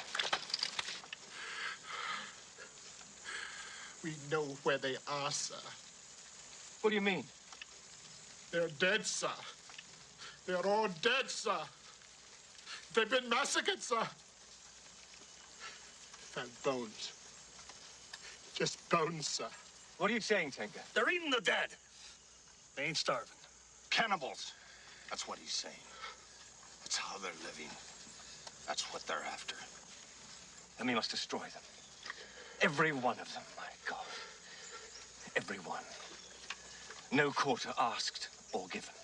We know where they are, sir. What do you mean? They're dead, sir. They're all dead, sir. They've been massacred, sir. And bones. Just bones, sir. What are you saying, Tinker? They're eating the dead. They ain't starving. Cannibals. That's what he's saying. That's how they're living. That's what they're after. Then we must destroy them. Every one of them, my God. Every one. No quarter asked or given.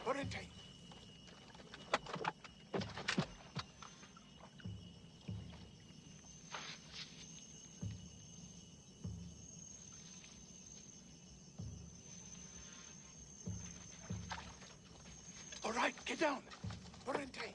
Orientate. All right, get down. Orientate.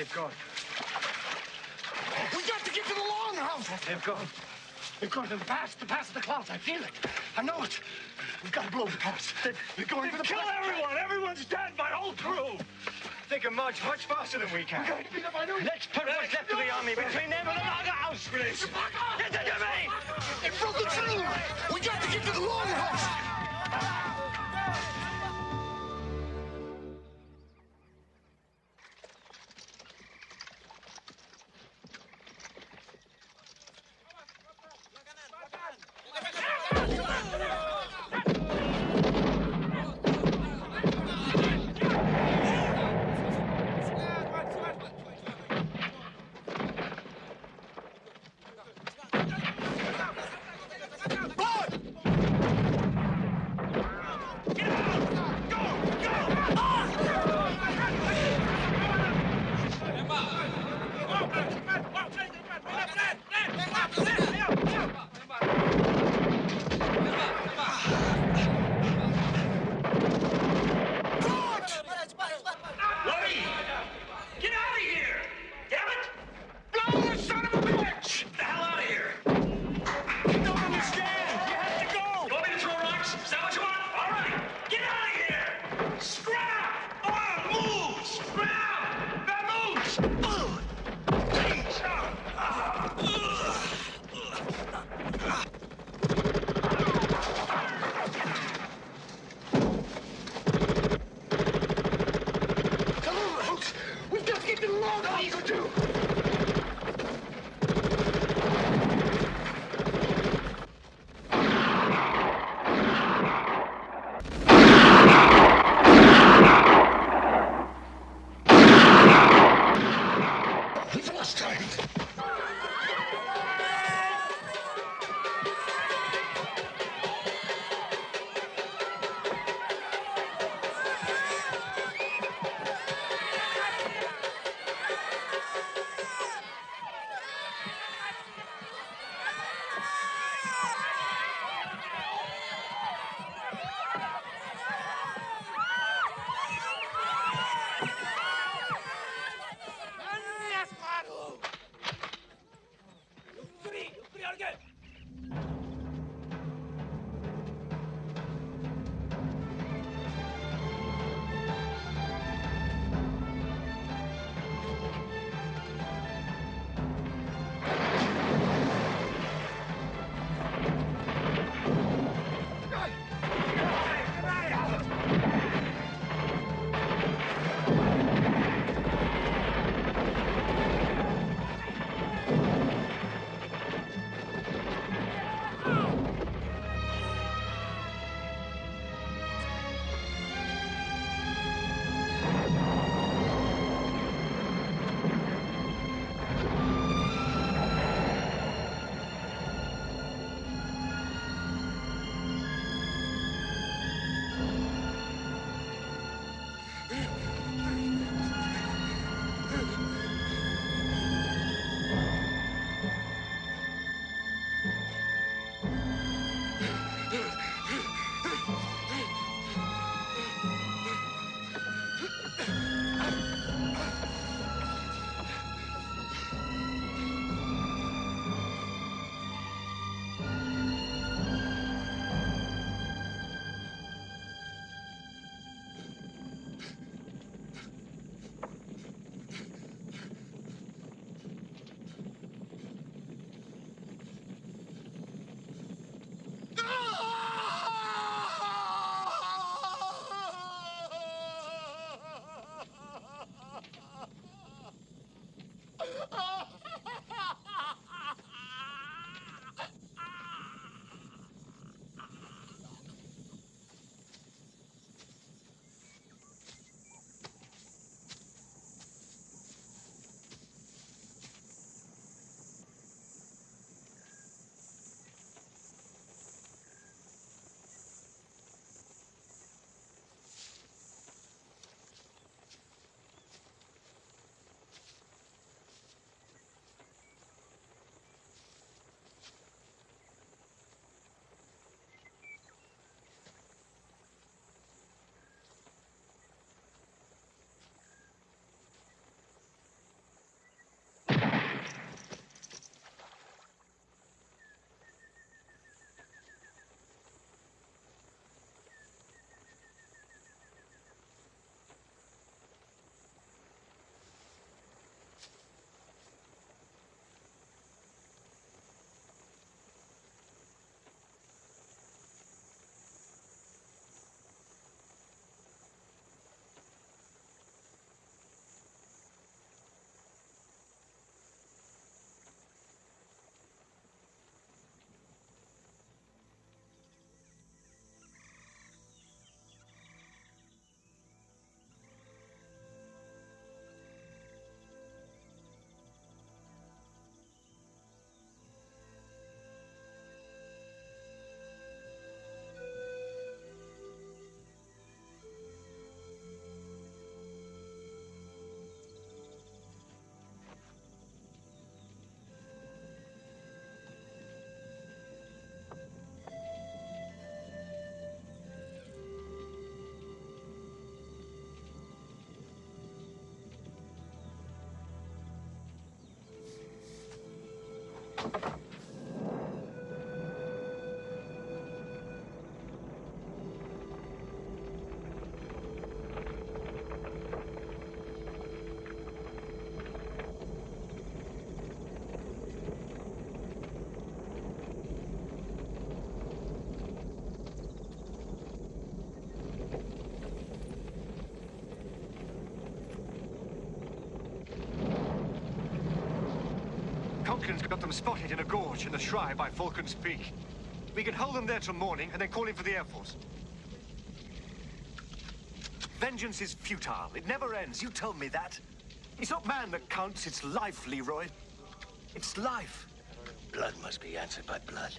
They've gone. We got to get to the longhouse! They've gone. They've gone to the pass of the clouds. I feel it. I know it. We've got to blow the pass. They're going for the Kill everyone! Everyone's dead, my whole crew! They can march much faster than we can. We got to beat up. I know. Let's put what's left of the army between them and the longhouse, please! Listen to me! They broke the through! We got to get to the longhouse! Vulcan's got them spotted in a gorge in the Shry by Vulcan's Peak. We can hold them there till morning and then call in for the Air Force. Vengeance is futile. It never ends. You told me that. It's not man that counts, it's life, Leroy. It's life. Blood must be answered by blood.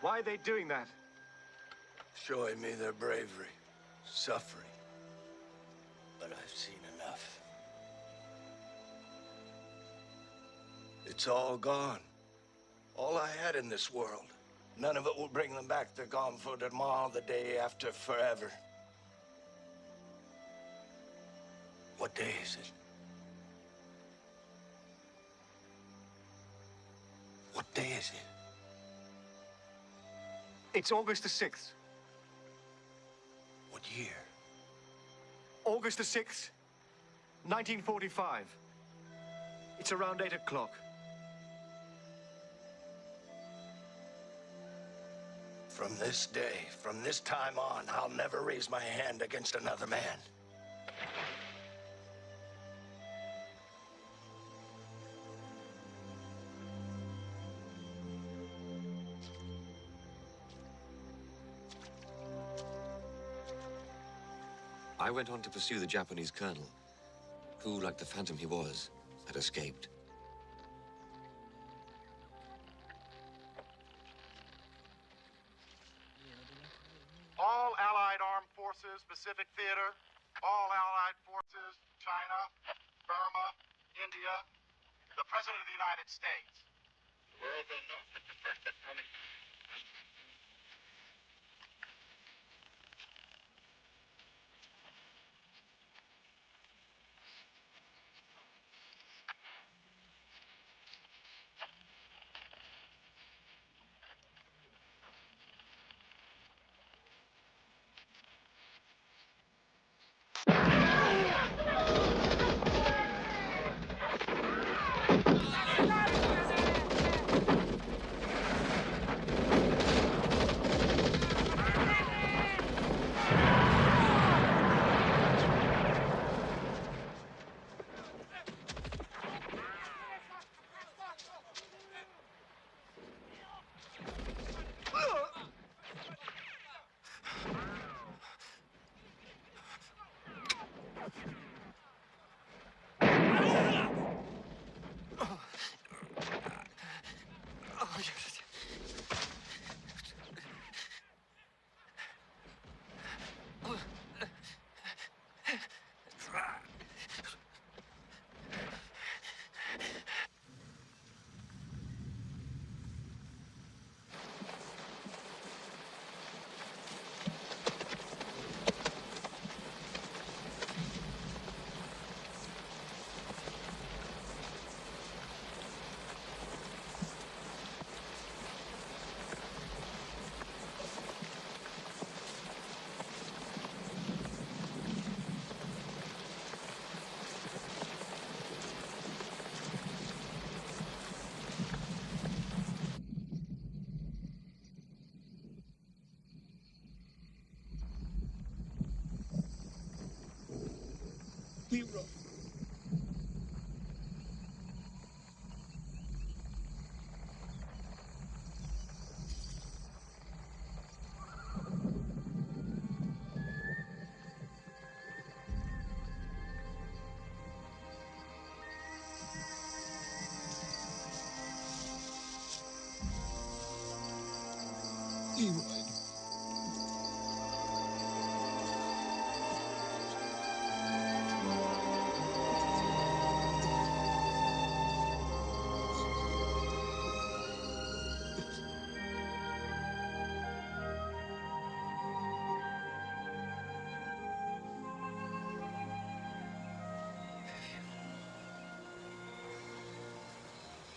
Why are they doing that? Showing me their bravery, suffering. But I've seen enough. It's all gone. All I had in this world. None of it will bring them back. They're gone for tomorrow, the day after, forever. What day is it? What day is it? It's August the 6th. What year? August the 6th, 1945. It's around 8 o'clock. From this day, from this time on, I'll never raise my hand against another man. I went on to pursue the Japanese colonel, who, like the phantom he was, had escaped. All Allied Armed Forces, Pacific Theater. All Allied Forces, China, Burma, India. The President of the United States. The world will know that the first atomic... Leroy. Leroy.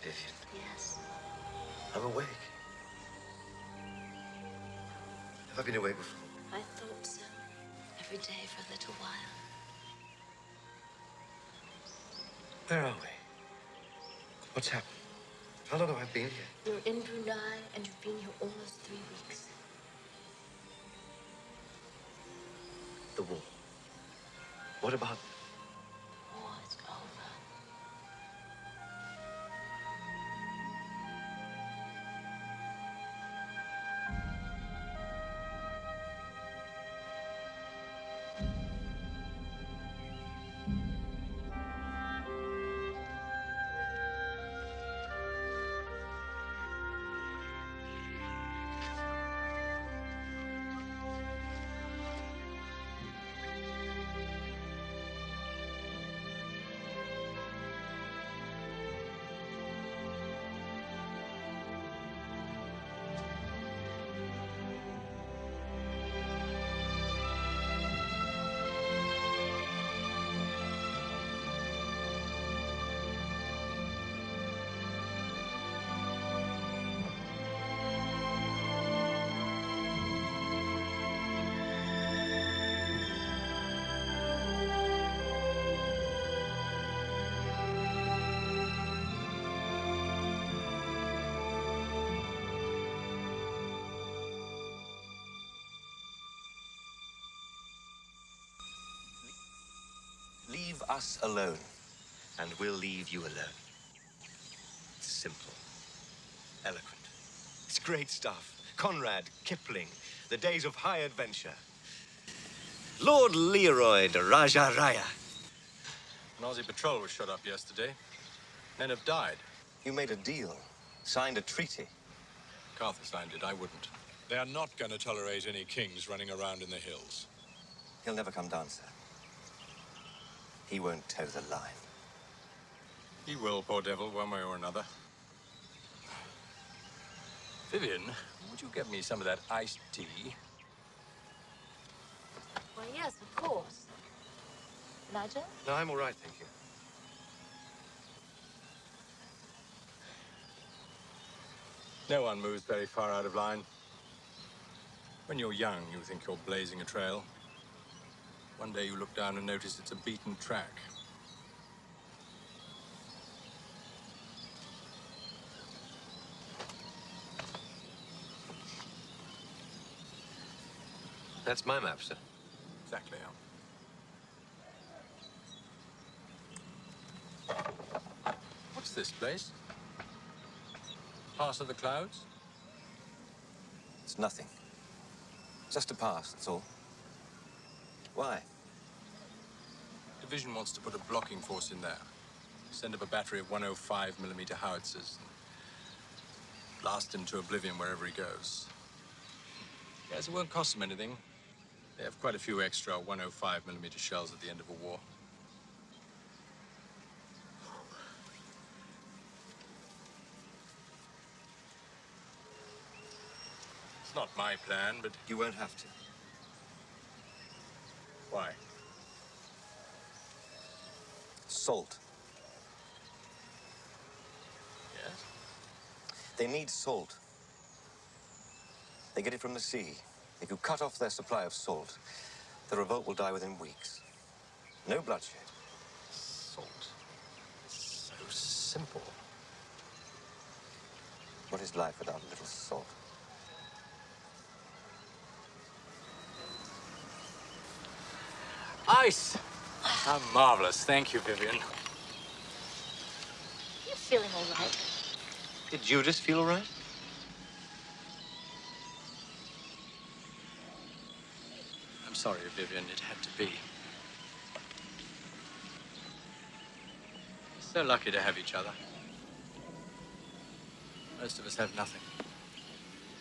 Vivian, Yes. I'm awake. Have I been awake before? I thought so. Every day for a little while. Where are we? What's happened? How long have I been here? You're in Brunei, and you've been here almost 3 weeks. The war. What about... The war is over. leave us alone, and we'll leave you alone. It's simple. Eloquent. It's great stuff. Conrad, Kipling, the days of high adventure. Lord Leroy de Raja Raya. An Aussie patrol was shot up yesterday. Men have died. You made a deal, signed a treaty. MacArthur signed it, I wouldn't. They are not going to tolerate any kings running around in the hills. He'll never come down, sir. He won't toe the line. He will, poor devil, one way or another. Vivian, would you get me some of that iced tea? Well, yes, of course. Nigel? No, I'm all right, thank you. No one moves very far out of line. When you're young, you think you're blazing a trail. One day you look down and notice it's a beaten track. That's my map, sir. Exactly, What's this place? Pass of the Clouds? It's nothing. Just a pass, that's all. Why? Division wants to put a blocking force in there. Send up a battery of 105mm howitzers and blast him to oblivion wherever he goes. Yes, it won't cost them anything. They have quite a few extra 105mm shells at the end of a war. It's not my plan, but... You won't have to. Why? Salt. Yes? They need salt. They get it from the sea. If you cut off their supply of salt, the revolt will die within weeks. No bloodshed. Salt. So simple. What is life without a little salt? Ice! How marvelous. Thank you, Vivian. You feeling all right? Did Judas feel all right? I'm sorry, Vivian. It had to be. So lucky to have each other. Most of us have nothing.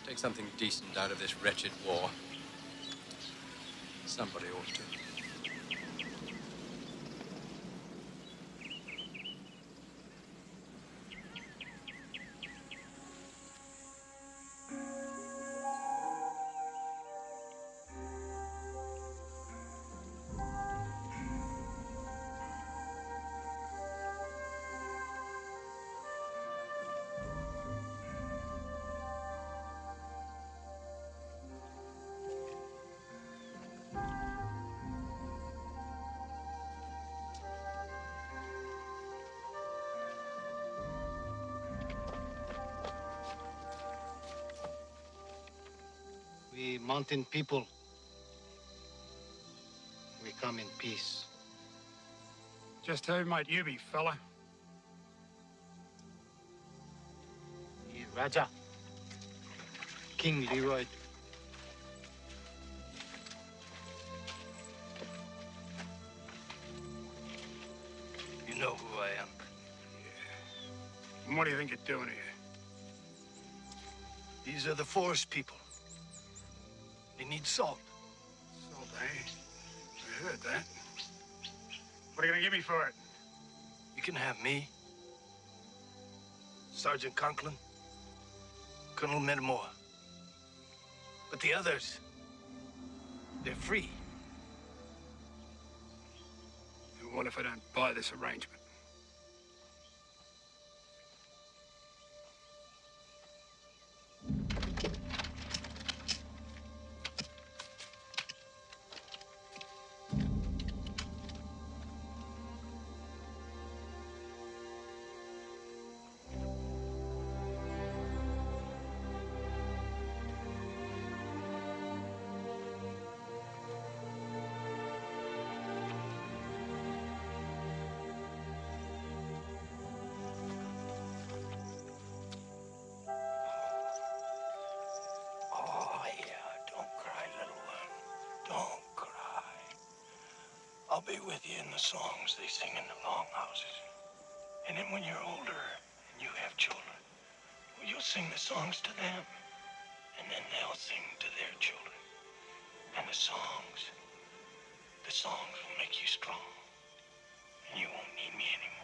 Take something decent out of this wretched war. Somebody ought to. We mountain people, we come in peace. Just who might you be, fella? Raja, King Leroy. You know who I am. And what do you think you're doing here? These are the forest people. They need salt. Salt, eh? I heard that. What are you gonna give me for it? You can have me, Sergeant Conklin, Colonel Metamore. But the others, they're free. And what if I don't buy this arrangement? I'll be with you in the songs they sing in the longhouses. And then when you're older and you have children, well, you'll sing the songs to them. And then they'll sing to their children. And the songs will make you strong. And you won't need me anymore.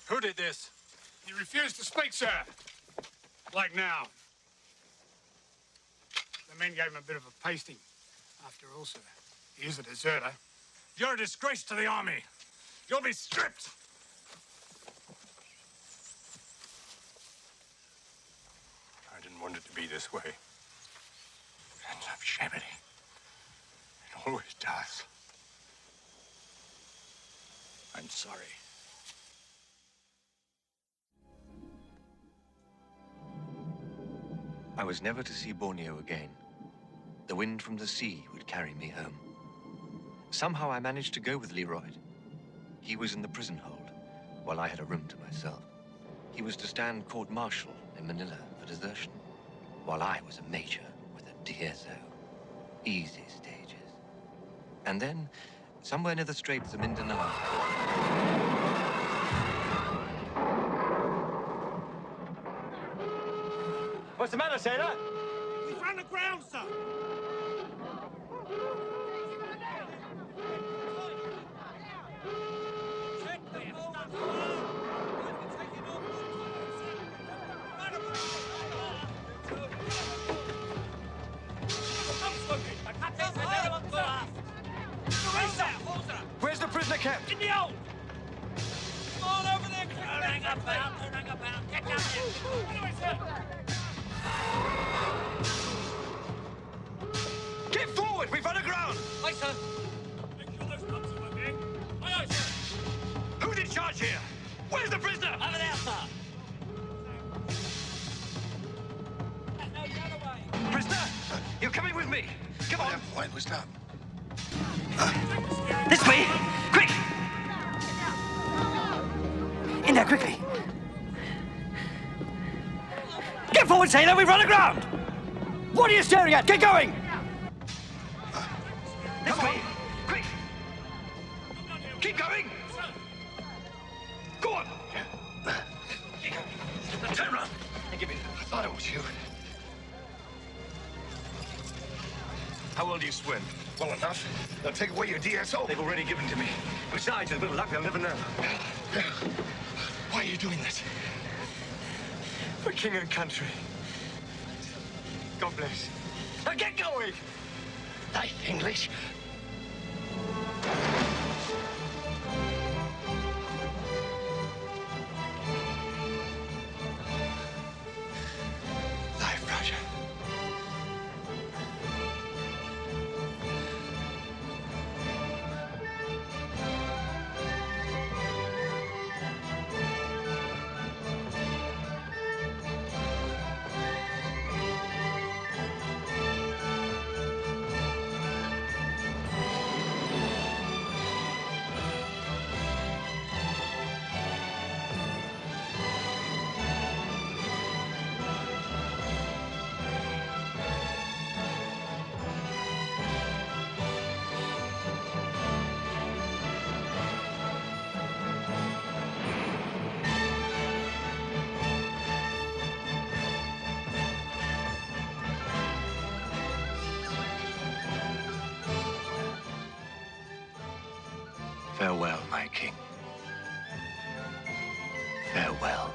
Who did this? He refused to speak, sir. Like now. The men gave him a bit of a pasting. After all, sir, he is a deserter. You're a disgrace to the army. You'll be stripped. I didn't want it to be this way. It ends up shabbily. It always does. I'm sorry. I was never to see Borneo again. The wind from the sea would carry me home. Somehow I managed to go with Leroy. He was in the prison hold, while I had a room to myself. He was to stand court-martial in Manila for desertion, while I was a major with a DSO. Easy stages. And then, somewhere near the Straits of Mindanao, What's the matter, sailor? He's run aground, sir. Where's the prisoner kept? In the hold! Come on over there, quick! Don't hang about, don't hang about. Get down here. Anyway, sir. Get forward! We've run aground! Aye, sir. Make sure those guns are okay. Aye, aye, sir. Who's in charge here? Where's the prisoner? Over there, sir. Prisoner, you're coming with me. Come on. Why, what's up? This way! Quick! In there, quickly! Get forward, sailor! We've run aground! What are you staring at? Get going! This way! Quick! Keep going! Go on! Turn around! And give me that. I thought it was you. How well do you swim? Well enough. They'll take away your DSO. They've already given to me. Besides, with a little luck, they'll never know. Why are you doing this? For king and country. God bless. Now get going! Night English. Life, Roger. Farewell, my king. Farewell.